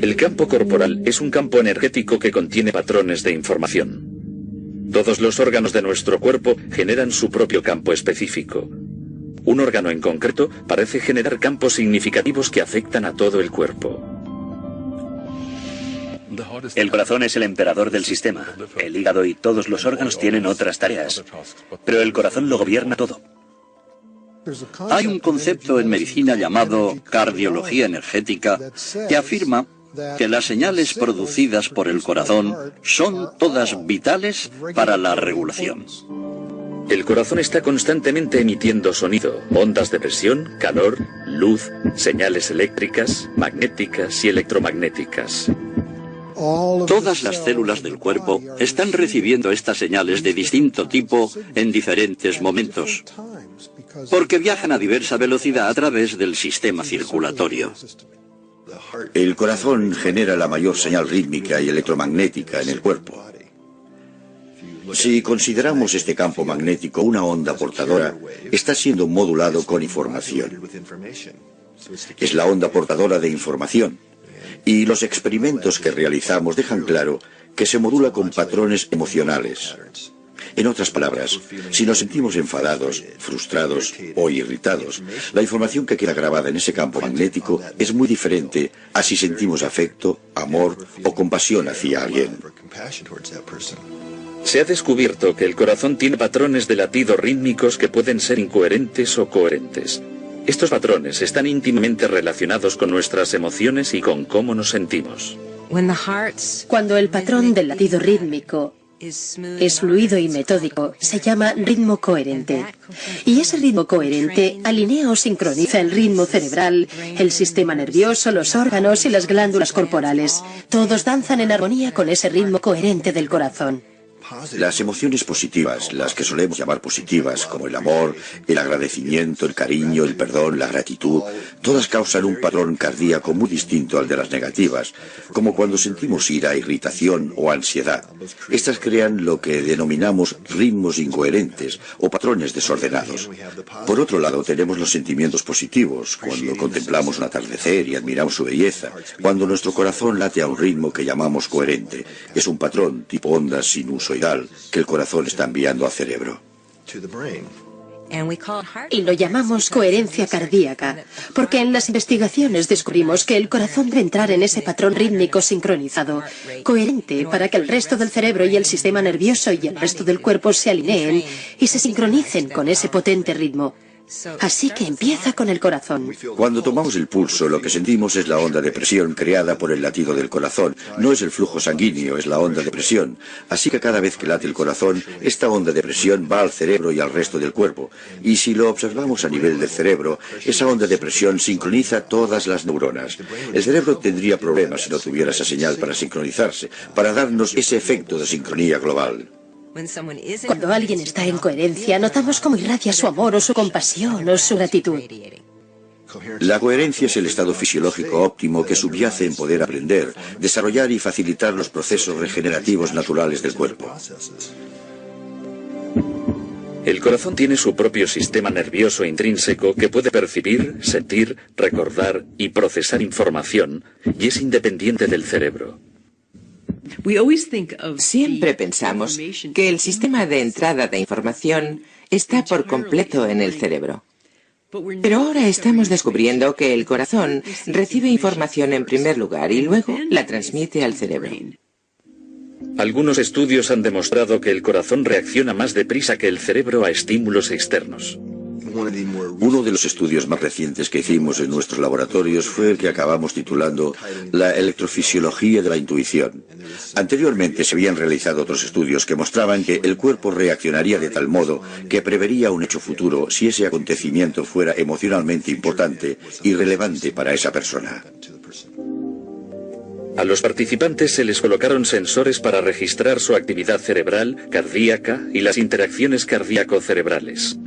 Speaker 1: El campo corporal es un campo energético que contiene patrones de información. Todos los órganos de nuestro cuerpo generan su propio campo específico. Un órgano en concreto parece generar campos significativos que afectan a todo el cuerpo.
Speaker 3: El corazón es el emperador del sistema. El hígado y todos los órganos tienen otras tareas. Pero el corazón lo gobierna todo.
Speaker 9: Hay un concepto en medicina llamado cardiología energética que afirma que las señales producidas por el corazón son todas vitales para la regulación.
Speaker 1: El corazón está constantemente emitiendo sonido, ondas de presión, calor, luz, señales eléctricas, magnéticas y electromagnéticas.
Speaker 9: Todas las células del cuerpo están recibiendo estas señales de distinto tipo en diferentes momentos, porque viajan a diversa velocidad a través del sistema circulatorio.
Speaker 6: El corazón genera la mayor señal rítmica y electromagnética en el cuerpo. Si consideramos este campo magnético una onda portadora, está siendo modulado con información. Es la onda portadora de información. Y los experimentos que realizamos dejan claro que se modula con patrones emocionales. En otras palabras, si nos sentimos enfadados, frustrados o irritados, la información que queda grabada en ese campo magnético es muy diferente a si sentimos afecto, amor o compasión hacia alguien.
Speaker 1: Se ha descubierto que el corazón tiene patrones de latido rítmicos que pueden ser incoherentes o coherentes. Estos patrones están íntimamente relacionados con nuestras emociones y con cómo nos sentimos.
Speaker 4: Cuando el patrón del latido rítmico es fluido y metódico, se llama ritmo coherente. Y ese ritmo coherente alinea o sincroniza el ritmo cerebral, el sistema nervioso, los órganos y las glándulas corporales. Todos danzan en armonía con ese ritmo coherente del corazón.
Speaker 6: Las emociones positivas, las que solemos llamar positivas, como el amor, el agradecimiento, el cariño, el perdón, la gratitud, todas causan un patrón cardíaco muy distinto al de las negativas, como cuando sentimos ira, irritación o ansiedad. Estas crean lo que denominamos ritmos incoherentes o patrones desordenados. Por otro lado, tenemos los sentimientos positivos, cuando contemplamos un atardecer y admiramos su belleza, cuando nuestro corazón late a un ritmo que llamamos coherente. Es un patrón tipo ondas sinusoidal que el corazón está enviando al cerebro.
Speaker 4: Y lo llamamos coherencia cardíaca, porque en las investigaciones descubrimos que el corazón debe entrar en ese patrón rítmico sincronizado, coherente para que el resto del cerebro y el sistema nervioso y el resto del cuerpo se alineen y se sincronicen con ese potente ritmo. Así que empieza con el corazón.
Speaker 6: Cuando tomamos el pulso, lo que sentimos es la onda de presión creada por el latido del corazón. No es el flujo sanguíneo, es la onda de presión. Así que cada vez que late el corazón, esta onda de presión va al cerebro y al resto del cuerpo. Y si lo observamos a nivel del cerebro, esa onda de presión sincroniza todas las neuronas. El cerebro tendría problemas si no tuviera esa señal para sincronizarse, para darnos ese efecto de sincronía global.
Speaker 4: Cuando alguien está en coherencia, notamos cómo irradia su amor o su compasión o su gratitud.
Speaker 6: La coherencia es el estado fisiológico óptimo que subyace en poder aprender, desarrollar y facilitar los procesos regenerativos naturales del cuerpo.
Speaker 1: El corazón tiene su propio sistema nervioso intrínseco que puede percibir, sentir, recordar y procesar información, y es independiente del cerebro.
Speaker 5: Siempre pensamos que el sistema de entrada de información está por completo en el cerebro. Pero ahora estamos descubriendo que el corazón recibe información en primer lugar y luego la transmite al cerebro.
Speaker 1: Algunos estudios han demostrado que el corazón reacciona más deprisa que el cerebro a estímulos externos.
Speaker 6: Uno de los estudios más recientes que hicimos en nuestros laboratorios fue el que acabamos titulando La electrofisiología de la intuición. Anteriormente se habían realizado otros estudios que mostraban que el cuerpo reaccionaría de tal modo que prevería un hecho futuro si ese acontecimiento fuera emocionalmente importante y relevante para esa persona.
Speaker 1: A los participantes se les colocaron sensores para registrar su actividad cerebral, cardíaca y las interacciones cardíaco-cerebrales.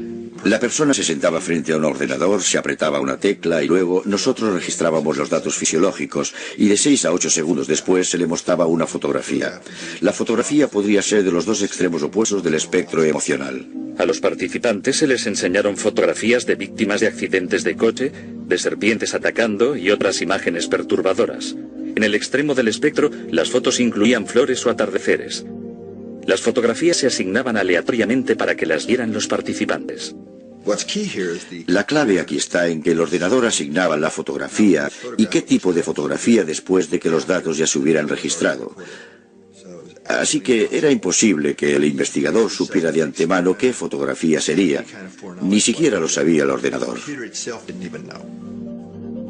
Speaker 6: La persona se sentaba frente a un ordenador, se apretaba una tecla y luego nosotros registrábamos los datos fisiológicos y de 6 a 8 segundos después se le mostraba una fotografía. La fotografía podría ser de los dos extremos opuestos del espectro emocional.
Speaker 1: A los participantes se les enseñaron fotografías de víctimas de accidentes de coche, de serpientes atacando y otras imágenes perturbadoras. En el extremo del espectro, las fotos incluían flores o atardeceres. Las fotografías se asignaban aleatoriamente para que las vieran los participantes.
Speaker 6: La clave aquí está en que el ordenador asignaba la fotografía y qué tipo de fotografía después de que los datos ya se hubieran registrado. Así que era imposible que el investigador supiera de antemano qué fotografía sería. Ni siquiera lo sabía el ordenador.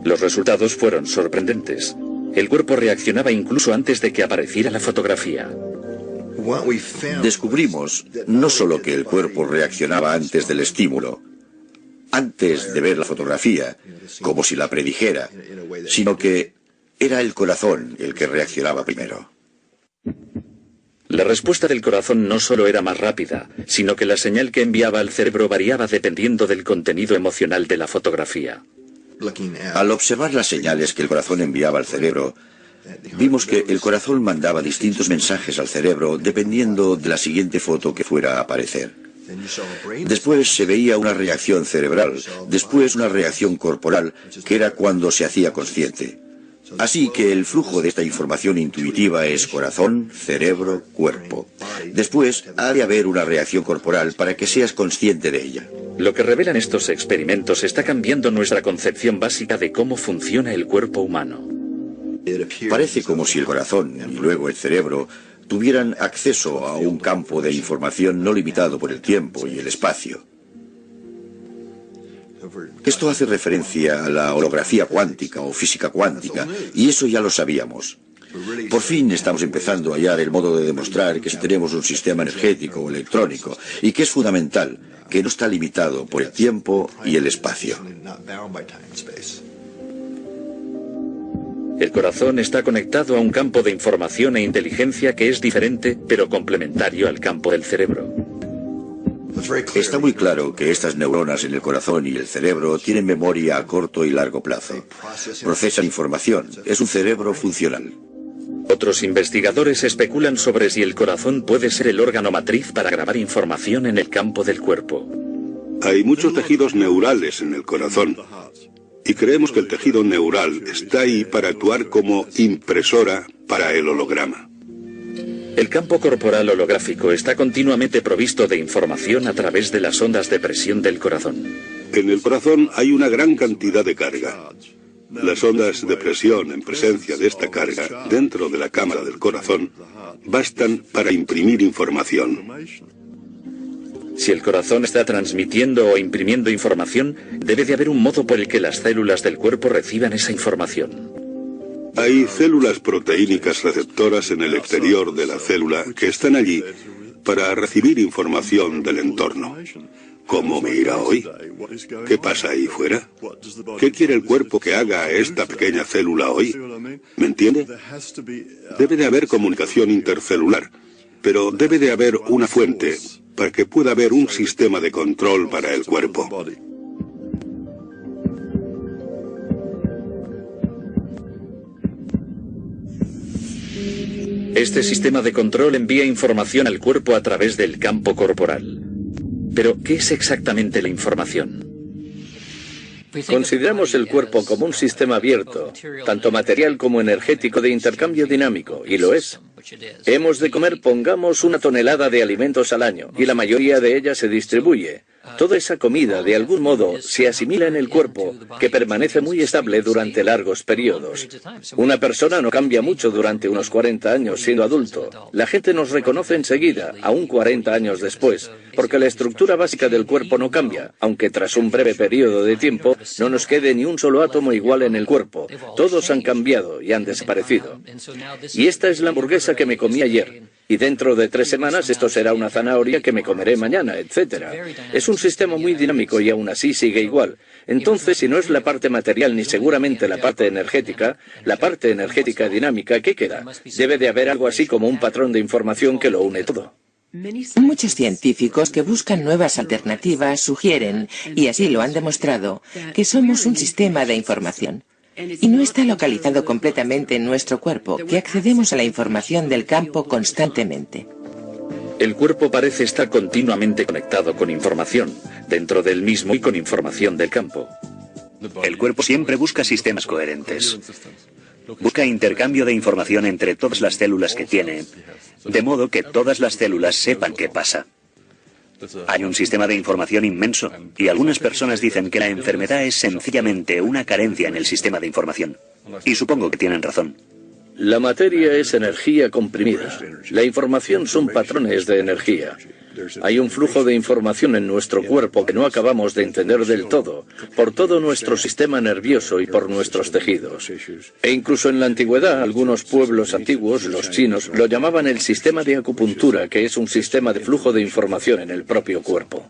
Speaker 1: Los resultados fueron sorprendentes. El cuerpo reaccionaba incluso antes de que apareciera la fotografía.
Speaker 6: Descubrimos no solo que el cuerpo reaccionaba antes del estímulo, antes de ver la fotografía, como si la predijera, sino que era el corazón el que reaccionaba primero.
Speaker 1: La respuesta del corazón no solo era más rápida, sino que la señal que enviaba al cerebro variaba dependiendo del contenido emocional de la fotografía.
Speaker 6: Al observar las señales que el corazón enviaba al cerebro, vimos que el corazón mandaba distintos mensajes al cerebro dependiendo de la siguiente foto que fuera a aparecer. Después se veía una reacción cerebral, después una reacción corporal, que era cuando se hacía consciente. Así que el flujo de esta información intuitiva es corazón, cerebro, cuerpo. Después ha de haber una reacción corporal para que seas consciente de ella.
Speaker 1: Lo que revelan estos experimentos está cambiando nuestra concepción básica de cómo funciona el cuerpo humano.
Speaker 6: Parece como si el corazón y luego el cerebro tuvieran acceso a un campo de información no limitado por el tiempo y el espacio. Esto hace referencia a la holografía cuántica o física cuántica, y eso ya lo sabíamos. Por fin estamos empezando a hallar el modo de demostrar que si tenemos un sistema energético o electrónico, y que es fundamental, que no está limitado por el tiempo y el espacio.
Speaker 1: El corazón está conectado a un campo de información e inteligencia que es diferente, pero complementario al campo del cerebro.
Speaker 6: Está muy claro que estas neuronas en el corazón y el cerebro tienen memoria a corto y largo plazo. Procesan información. Es un cerebro funcional.
Speaker 1: Otros investigadores especulan sobre si el corazón puede ser el órgano matriz para grabar información en el campo del cuerpo.
Speaker 7: Hay muchos tejidos neurales en el corazón. Y creemos que el tejido neural está ahí para actuar como impresora para el holograma.
Speaker 1: El campo corporal holográfico está continuamente provisto de información a través de las ondas de presión del corazón.
Speaker 7: En el corazón hay una gran cantidad de carga. Las ondas de presión en presencia de esta carga dentro de la cámara del corazón bastan para imprimir información.
Speaker 1: Si el corazón está transmitiendo o imprimiendo información, debe de haber un modo por el que las células del cuerpo reciban esa información.
Speaker 7: Hay células proteínicas receptoras en el exterior de la célula que están allí para recibir información del entorno. ¿Cómo me irá hoy? ¿Qué pasa ahí fuera? ¿Qué quiere el cuerpo que haga a esta pequeña célula hoy? ¿Me entiende? Debe de haber comunicación intercelular, pero debe de haber una fuente para que pueda haber un sistema de control para el cuerpo.
Speaker 1: Este sistema de control envía información al cuerpo a través del campo corporal. Pero, ¿qué es exactamente la información?
Speaker 8: Consideramos el cuerpo como un sistema abierto, tanto material como energético de intercambio dinámico, y lo es. Hemos de comer, pongamos, 1 tonelada de alimentos al año, y la mayoría de ella se distribuye. Toda esa comida, de algún modo, se asimila en el cuerpo, que permanece muy estable durante largos periodos. Una persona no cambia mucho durante unos 40 años siendo adulto. La gente nos reconoce enseguida, aún 40 años después, porque la estructura básica del cuerpo no cambia, aunque tras un breve periodo de tiempo no nos quede ni un solo átomo igual en el cuerpo. Todos han cambiado y han desaparecido. Y esta es la hamburguesa que me comí ayer. Y dentro de 3 semanas esto será una zanahoria que me comeré mañana, etc. Es un sistema muy dinámico y aún así sigue igual. Entonces, si no es la parte material ni seguramente la parte energética dinámica, ¿qué queda? Debe de haber algo así como un patrón de información que lo une todo.
Speaker 5: Muchos científicos que buscan nuevas alternativas sugieren, y así lo han demostrado, que somos un sistema de información. Y no está localizado completamente en nuestro cuerpo, que accedemos a la información del campo constantemente.
Speaker 1: El cuerpo parece estar continuamente conectado con información, dentro del mismo y con información del campo.
Speaker 3: El cuerpo siempre busca sistemas coherentes. Busca intercambio de información entre todas las células que tiene, de modo que todas las células sepan qué pasa. Hay un sistema de información inmenso, y algunas personas dicen que la enfermedad es sencillamente una carencia en el sistema de información. Y supongo que tienen razón.
Speaker 8: La materia es energía comprimida. La información son patrones de energía. Hay un flujo de información en nuestro cuerpo que no acabamos de entender del todo, por todo nuestro sistema nervioso y por nuestros tejidos. E incluso en la antigüedad, algunos pueblos antiguos, los chinos, lo llamaban el sistema de acupuntura, que es un sistema de flujo de información en el propio cuerpo.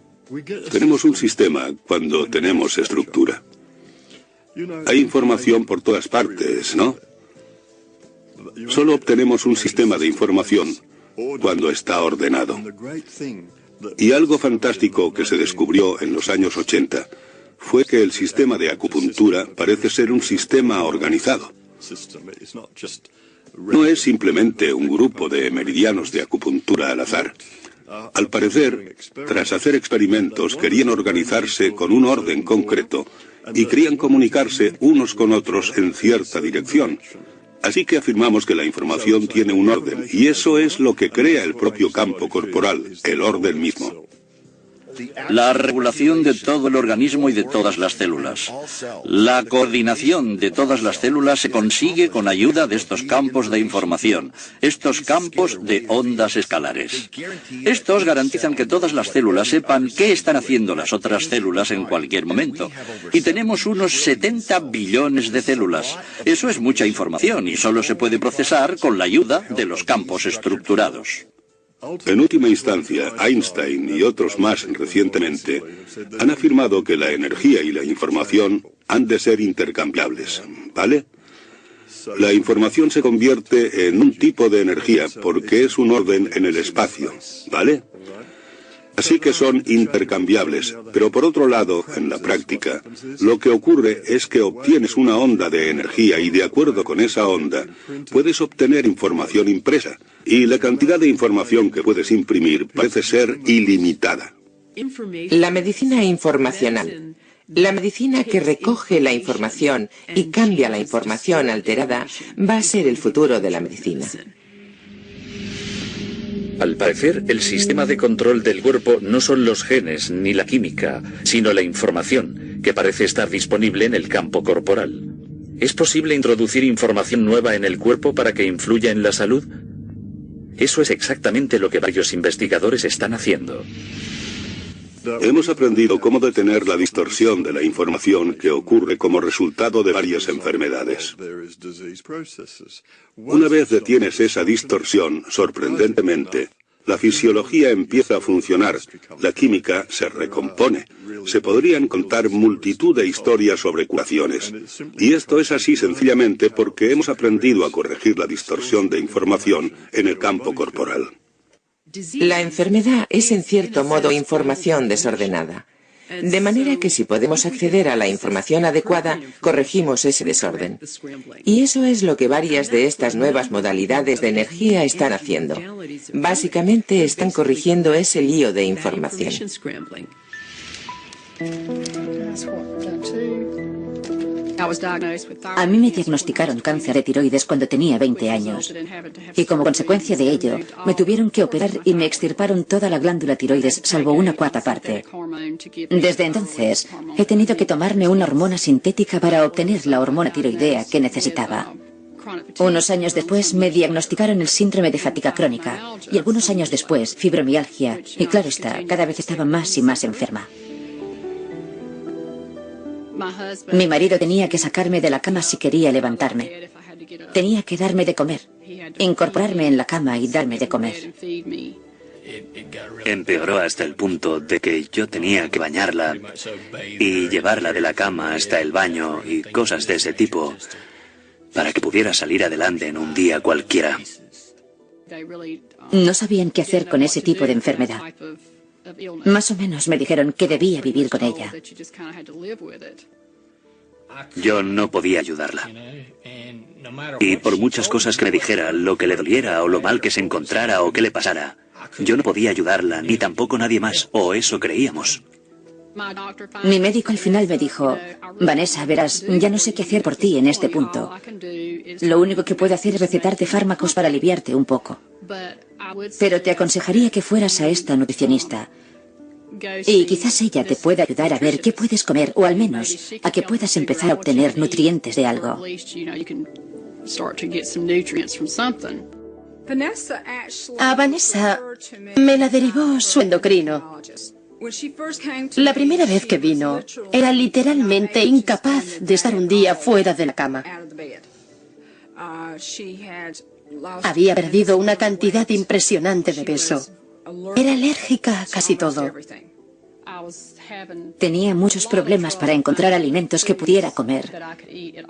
Speaker 7: Tenemos un sistema cuando tenemos estructura. Hay información por todas partes, ¿no? Solo obtenemos un sistema de información cuando está ordenado. Y algo fantástico que se descubrió en los años 80 fue que el sistema de acupuntura parece ser un sistema organizado. No es simplemente un grupo de meridianos de acupuntura al azar. Al parecer, tras hacer experimentos, querían organizarse con un orden concreto y querían comunicarse unos con otros en cierta dirección. Así que afirmamos que la información tiene un orden, y eso es lo que crea el propio campo corporal, el orden mismo.
Speaker 9: La regulación de todo el organismo y de todas las células. La coordinación de todas las células se consigue con ayuda de estos campos de información, estos campos de ondas escalares. Estos garantizan que todas las células sepan qué están haciendo las otras células en cualquier momento. Y tenemos unos 70 billones de células. Eso es mucha información y solo se puede procesar con la ayuda de los campos estructurados.
Speaker 7: En última instancia, Einstein y otros más recientemente han afirmado que la energía y la información han de ser intercambiables, ¿vale? La información se convierte en un tipo de energía porque es un orden en el espacio, ¿vale? Así que son intercambiables, pero por otro lado, en la práctica, lo que ocurre es que obtienes una onda de energía y de acuerdo con esa onda, puedes obtener información impresa, y la cantidad de información que puedes imprimir parece ser ilimitada.
Speaker 5: La medicina informacional. La medicina que recoge la información y cambia la información alterada va a ser el futuro de la medicina.
Speaker 1: Al parecer, el sistema de control del cuerpo no son los genes ni la química, sino la información, que parece estar disponible en el campo corporal. ¿Es posible introducir información nueva en el cuerpo para que influya en la salud? Eso es exactamente lo que varios investigadores están haciendo.
Speaker 7: Hemos aprendido cómo detener la distorsión de la información que ocurre como resultado de varias enfermedades. Una vez detienes esa distorsión, sorprendentemente, la fisiología empieza a funcionar, la química se recompone. Se podrían contar multitud de historias sobre curaciones. Y esto es así sencillamente porque hemos aprendido a corregir la distorsión de información en el campo corporal.
Speaker 5: La enfermedad es en cierto modo información desordenada. De manera que si podemos acceder a la información adecuada, corregimos ese desorden. Y eso es lo que varias de estas nuevas modalidades de energía están haciendo. Básicamente están corrigiendo ese lío de información.
Speaker 2: A mí me diagnosticaron cáncer de tiroides cuando tenía 20 años. Y como consecuencia de ello, me tuvieron que operar y me extirparon toda la glándula tiroides, salvo una cuarta parte. Desde entonces, he tenido que tomarme una hormona sintética para obtener la hormona tiroidea que necesitaba. Unos años después me diagnosticaron el síndrome de fatiga crónica y algunos años después fibromialgia. Y claro está, cada vez estaba más y más enferma. Mi marido tenía que sacarme de la cama si quería levantarme. Tenía que darme de comer, incorporarme en la cama y darme de comer.
Speaker 3: Empeoró hasta el punto de que yo tenía que bañarla y llevarla de la cama hasta el baño y cosas de ese tipo para que pudiera salir adelante en un día cualquiera.
Speaker 2: No sabían qué hacer con ese tipo de enfermedad. Más o menos me dijeron que debía vivir con ella.
Speaker 3: Yo no podía ayudarla. Y por muchas cosas que me dijera, lo que le doliera o lo mal que se encontrara o que le pasara, yo no podía ayudarla, ni tampoco nadie más, o eso creíamos.
Speaker 2: Mi médico al final me dijo, Vanessa, verás, ya no sé qué hacer por ti en este punto. Lo único que puedo hacer es recetarte fármacos para aliviarte un poco. Pero te aconsejaría que fueras a esta nutricionista. Y quizás ella te pueda ayudar a ver qué puedes comer, o al menos a que puedas empezar a obtener nutrientes de algo.
Speaker 4: A Vanessa me la derivó su endocrino. La primera vez que vino, era literalmente incapaz de estar un día fuera de la cama. Había perdido una cantidad impresionante de peso. Era alérgica a casi todo.
Speaker 2: Tenía muchos problemas para encontrar alimentos que pudiera comer.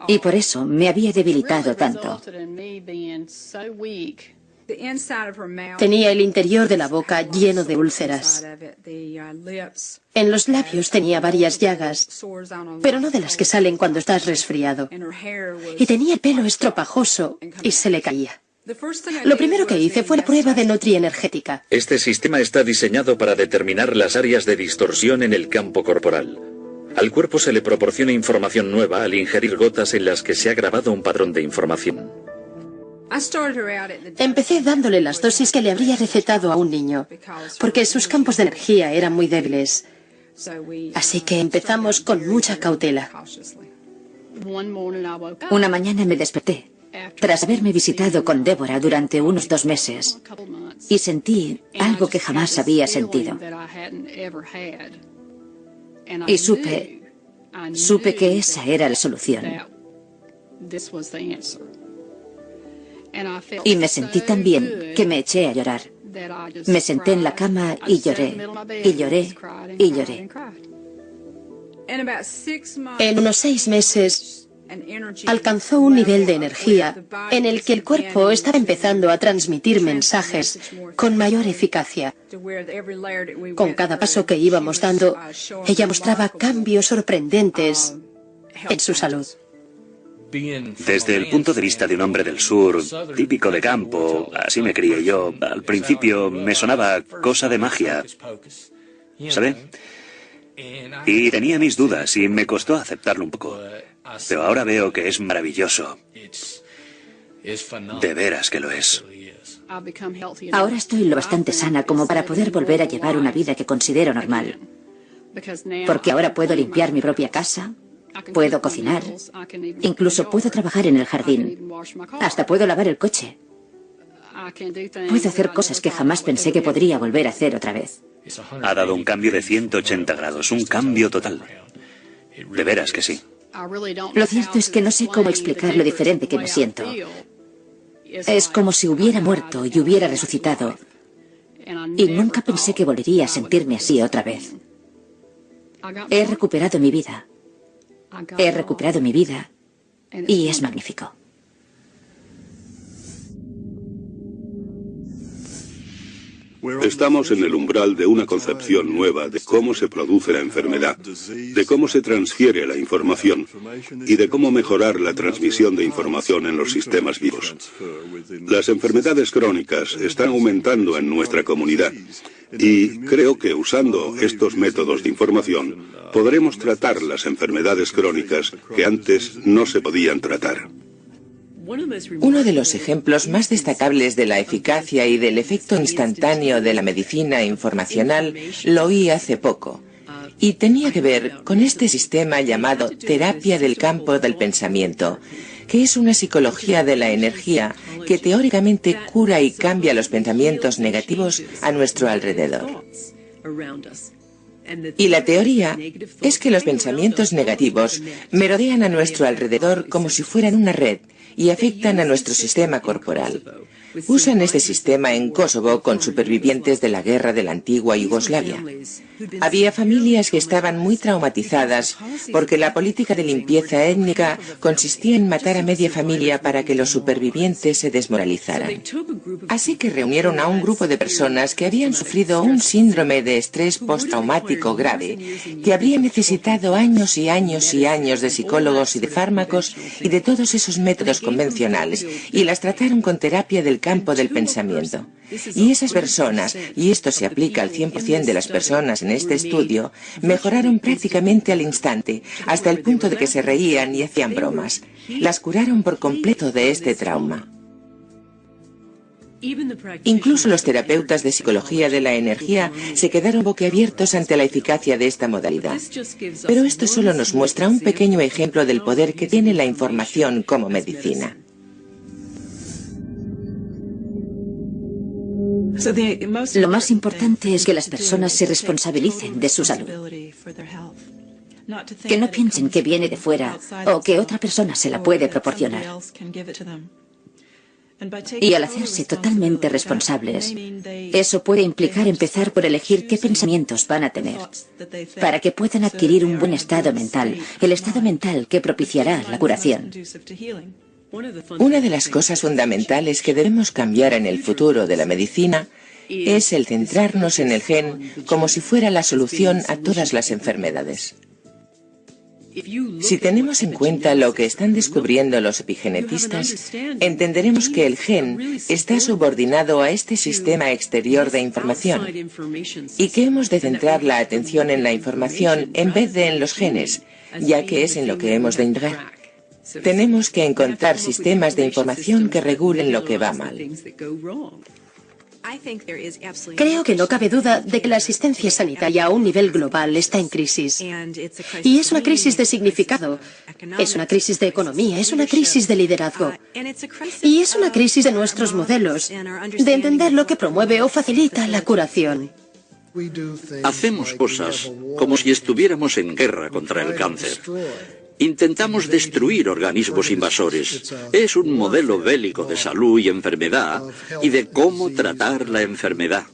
Speaker 2: Y por eso me había debilitado tanto.
Speaker 4: Tenía el interior de la boca lleno de úlceras. En los labios tenía varias llagas, pero no de las que salen cuando estás resfriado. Y tenía el pelo estropajoso y se le caía. Lo primero que hice fue la prueba de nutrienergética.
Speaker 1: Este sistema está diseñado para determinar las áreas de distorsión en el campo corporal. Al cuerpo se le proporciona información nueva al ingerir gotas en las que se ha grabado un patrón de información.
Speaker 4: Empecé dándole las dosis que le habría recetado a un niño, porque sus campos de energía eran muy débiles. Así que empezamos con mucha cautela.
Speaker 2: Una mañana me desperté, tras haberme visitado con Débora durante unos 2 meses, y sentí algo que jamás había sentido. Y supe que esa era la solución. Y me sentí tan bien que me eché a llorar. Me senté en la cama y lloré, y lloré, y lloré.
Speaker 4: En unos 6 meses alcanzó un nivel de energía en el que el cuerpo estaba empezando a transmitir mensajes con mayor eficacia. Con cada paso que íbamos dando, ella mostraba cambios sorprendentes en su salud.
Speaker 3: Desde el punto de vista de un hombre del sur, típico de campo, así me crié yo, al principio me sonaba cosa de magia, ¿sabe? Y tenía mis dudas y me costó aceptarlo un poco. Pero ahora veo que es maravilloso. De veras que lo es.
Speaker 2: Ahora estoy lo bastante sana como para poder volver a llevar una vida que considero normal. Porque ahora puedo limpiar mi propia casa, puedo cocinar, incluso puedo trabajar en el jardín, hasta puedo lavar el coche. Puedo hacer cosas que jamás pensé que podría volver a hacer otra vez.
Speaker 3: Ha dado un cambio de 180 grados, un cambio total. De veras que sí.
Speaker 2: Lo cierto es que no sé cómo explicar lo diferente que me siento. Es como si hubiera muerto y hubiera resucitado. Y nunca pensé que volvería a sentirme así otra vez. He recuperado mi vida. He recuperado mi vida y es magnífico.
Speaker 7: Estamos en el umbral de una concepción nueva de cómo se produce la enfermedad, de cómo se transfiere la información y de cómo mejorar la transmisión de información en los sistemas vivos. Las enfermedades crónicas están aumentando en nuestra comunidad y creo que usando estos métodos de información podremos tratar las enfermedades crónicas que antes no se podían tratar.
Speaker 5: Uno de los ejemplos más destacables de la eficacia y del efecto instantáneo de la medicina informacional lo oí hace poco, y tenía que ver con este sistema llamado terapia del campo del pensamiento, que es una psicología de la energía que teóricamente cura y cambia los pensamientos negativos a nuestro alrededor. Y la teoría es que los pensamientos negativos merodean a nuestro alrededor como si fueran una red y afectan a nuestro sistema corporal. Usan este sistema en Kosovo con supervivientes de la guerra de la antigua Yugoslavia. Había familias que estaban muy traumatizadas porque la política de limpieza étnica consistía en matar a media familia para que los supervivientes se desmoralizaran. Así que reunieron a un grupo de personas que habían sufrido un síndrome de estrés postraumático grave, que habría necesitado años y años y años de psicólogos y de fármacos y de todos esos métodos convencionales, y las trataron con terapia del campo del pensamiento. Y esas personas, y esto se aplica al 100% de las personas en este estudio, mejoraron prácticamente al instante, hasta el punto de que se reían y hacían bromas. Las curaron por completo de este trauma. Incluso los terapeutas de psicología de la energía se quedaron boquiabiertos ante la eficacia de esta modalidad. Pero esto solo nos muestra un pequeño ejemplo del poder que tiene la información como medicina.
Speaker 2: Lo más importante es que las personas se responsabilicen de su salud. Que no piensen que viene de fuera o que otra persona se la puede proporcionar. Y al hacerse totalmente responsables, eso puede implicar empezar por elegir qué pensamientos van a tener, para que puedan adquirir un buen estado mental, el estado mental que propiciará la curación.
Speaker 5: Una de las cosas fundamentales que debemos cambiar en el futuro de la medicina es el centrarnos en el gen como si fuera la solución a todas las enfermedades. Si tenemos en cuenta lo que están descubriendo los epigenetistas, entenderemos que el gen está subordinado a este sistema exterior de información y que hemos de centrar la atención en la información en vez de en los genes, ya que es en lo que hemos de indagar. Tenemos que encontrar sistemas de información que regulen lo que va mal.
Speaker 4: Creo que no cabe duda de que la asistencia sanitaria a un nivel global está en crisis. Y es una crisis de significado, es una crisis de economía, es una crisis de liderazgo. Y es una crisis de nuestros modelos, de entender lo que promueve o facilita la curación.
Speaker 9: Hacemos cosas como si estuviéramos en guerra contra el cáncer. Intentamos destruir organismos invasores. Es un modelo bélico de salud y enfermedad y de cómo tratar la enfermedad.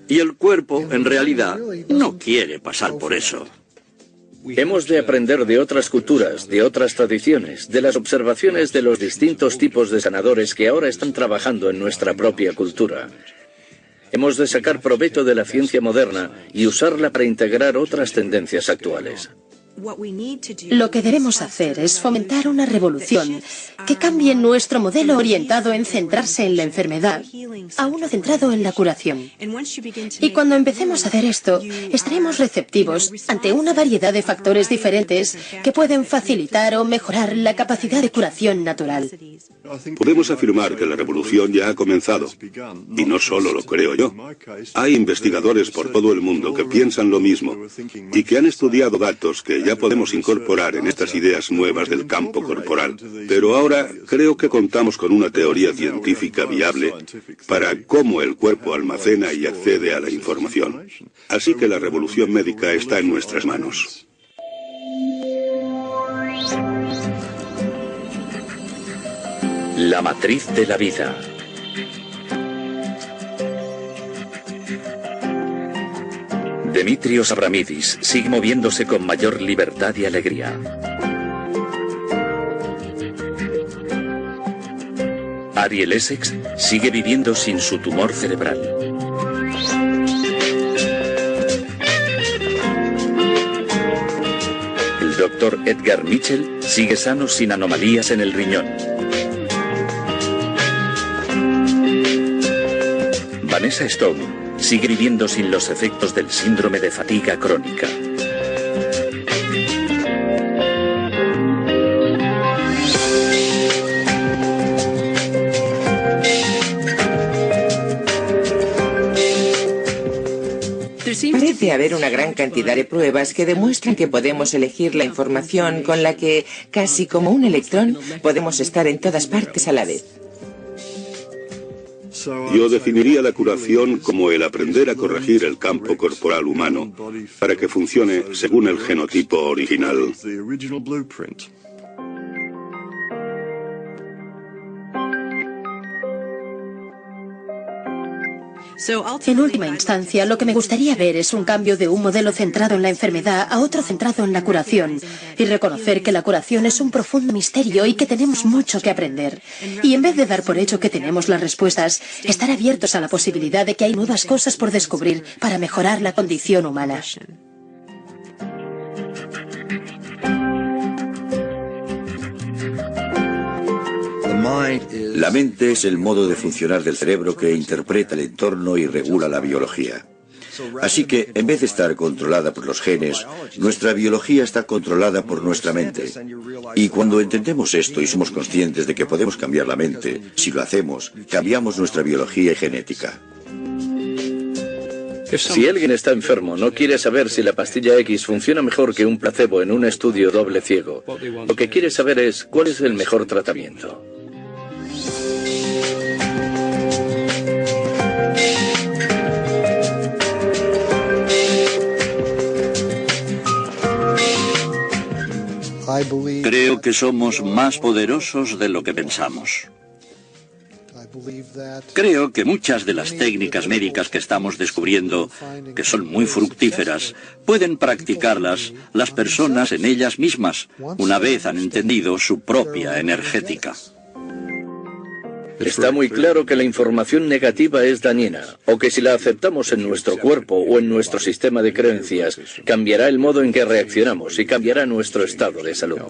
Speaker 9: Y el cuerpo, en realidad, no quiere pasar por eso.
Speaker 8: Hemos de aprender de otras culturas, de otras tradiciones, de las observaciones de los distintos tipos de sanadores que ahora están trabajando en nuestra propia cultura. Hemos de sacar provecho de la ciencia moderna y usarla para integrar otras tendencias actuales.
Speaker 4: Lo que debemos hacer es fomentar una revolución que cambie nuestro modelo orientado en centrarse en la enfermedad a uno centrado en la curación. Y cuando empecemos a hacer esto, estaremos receptivos ante una variedad de factores diferentes que pueden facilitar o mejorar la capacidad de curación natural.
Speaker 7: Podemos afirmar que la revolución ya ha comenzado. Y no solo lo creo yo. Hay investigadores por todo el mundo que piensan lo mismo y que han estudiado datos que ya podemos incorporar en estas ideas nuevas del campo corporal. Pero ahora creo que contamos con una teoría científica viable para cómo el cuerpo almacena y accede a la información. Así que la revolución médica está en nuestras manos.
Speaker 1: La matriz de la vida. Demetrios Abramidis sigue moviéndose con mayor libertad y alegría. Ariel Essex sigue viviendo sin su tumor cerebral. Dr. Edgar Mitchell sigue sano sin anomalías en el riñón. Vanessa Stone sigue viviendo sin los efectos del síndrome de fatiga crónica.
Speaker 5: Parece haber una gran cantidad de pruebas que demuestran que podemos elegir la información con la que, casi como un electrón, podemos estar en todas partes a la vez.
Speaker 7: Yo definiría la curación como el aprender a corregir el campo corporal humano para que funcione según el genotipo original.
Speaker 4: En última instancia, lo que me gustaría ver es un cambio de un modelo centrado en la enfermedad a otro centrado en la curación, y reconocer que la curación es un profundo misterio y que tenemos mucho que aprender. Y en vez de dar por hecho que tenemos las respuestas, estar abiertos a la posibilidad de que hay nuevas cosas por descubrir para mejorar la condición humana.
Speaker 6: La mente es el modo de funcionar del cerebro que interpreta el entorno y regula la biología. Así que, en vez de estar controlada por los genes, nuestra biología está controlada por nuestra mente. Y cuando entendemos esto y somos conscientes de que podemos cambiar la mente, si lo hacemos, cambiamos nuestra biología y genética.
Speaker 8: Si alguien está enfermo, no quiere saber si la pastilla X funciona mejor que un placebo en un estudio doble ciego. Lo que quiere saber es cuál es el mejor tratamiento.
Speaker 9: Creo que somos más poderosos de lo que pensamos. Creo que muchas de las técnicas médicas que estamos descubriendo, que son muy fructíferas, pueden practicarlas las personas en ellas mismas, una vez han entendido su propia energética.
Speaker 8: Está muy claro que la información negativa es dañina, o que si la aceptamos en nuestro cuerpo o en nuestro sistema de creencias, cambiará el modo en que reaccionamos y cambiará nuestro estado de salud.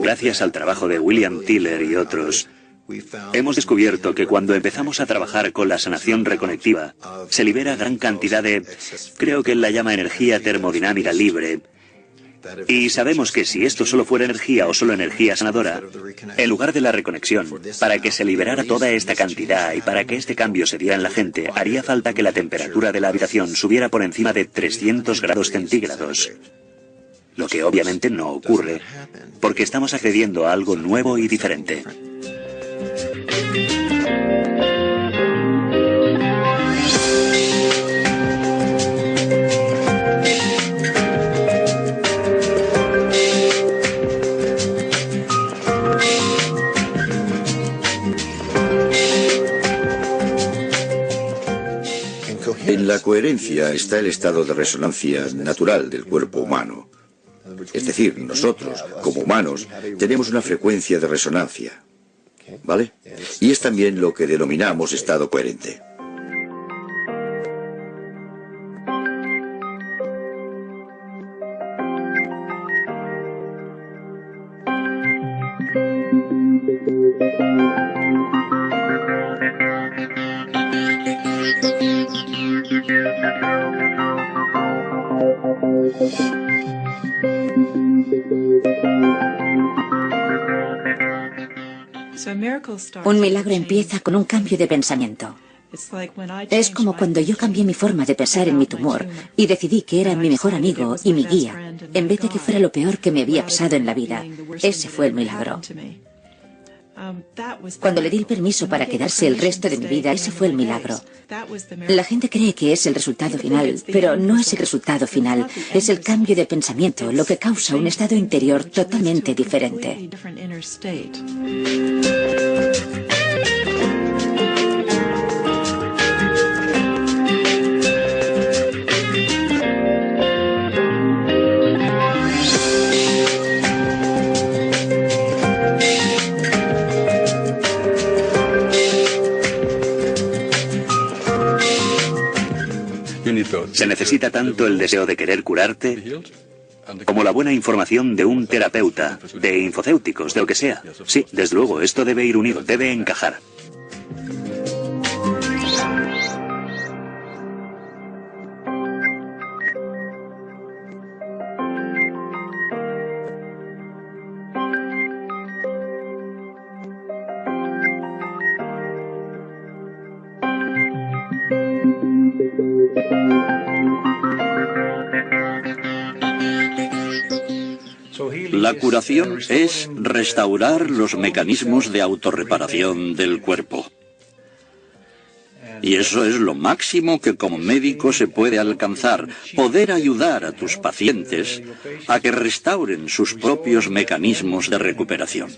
Speaker 3: Gracias al trabajo de William Tiller y otros, hemos descubierto que cuando empezamos a trabajar con la sanación reconectiva, se libera gran cantidad de, creo que él la llama energía termodinámica libre, y sabemos que si esto solo fuera energía o solo energía sanadora, en lugar de la reconexión, para que se liberara toda esta cantidad y para que este cambio se diera en la gente, haría falta que la temperatura de la habitación subiera por encima de 300 grados centígrados. Lo que obviamente no ocurre, porque estamos accediendo a algo nuevo y diferente.
Speaker 6: En la coherencia está el estado de resonancia natural del cuerpo humano. Es decir, nosotros, como humanos, tenemos una frecuencia de resonancia, ¿vale? Y es también lo que denominamos estado coherente.
Speaker 2: Un milagro empieza con un cambio de pensamiento. Es como cuando yo cambié mi forma de pensar en mi tumor y decidí que era mi mejor amigo y mi guía, en vez de que fuera lo peor que me había pasado en la vida. Ese fue el milagro. Cuando le di el permiso para quedarse el resto de mi vida, ese fue el milagro. La gente cree que es el resultado final, pero no es el resultado final. Es el cambio de pensamiento lo que causa un estado interior totalmente diferente.
Speaker 3: Se necesita tanto el deseo de querer curarte como la buena información de un terapeuta, de infocéuticos, de lo que sea. Sí, desde luego, esto debe ir unido, debe encajar.
Speaker 9: La curación es restaurar los mecanismos de autorreparación del cuerpo. Y eso es lo máximo que como médico se puede alcanzar, poder ayudar a tus pacientes a que restauren sus propios mecanismos de recuperación.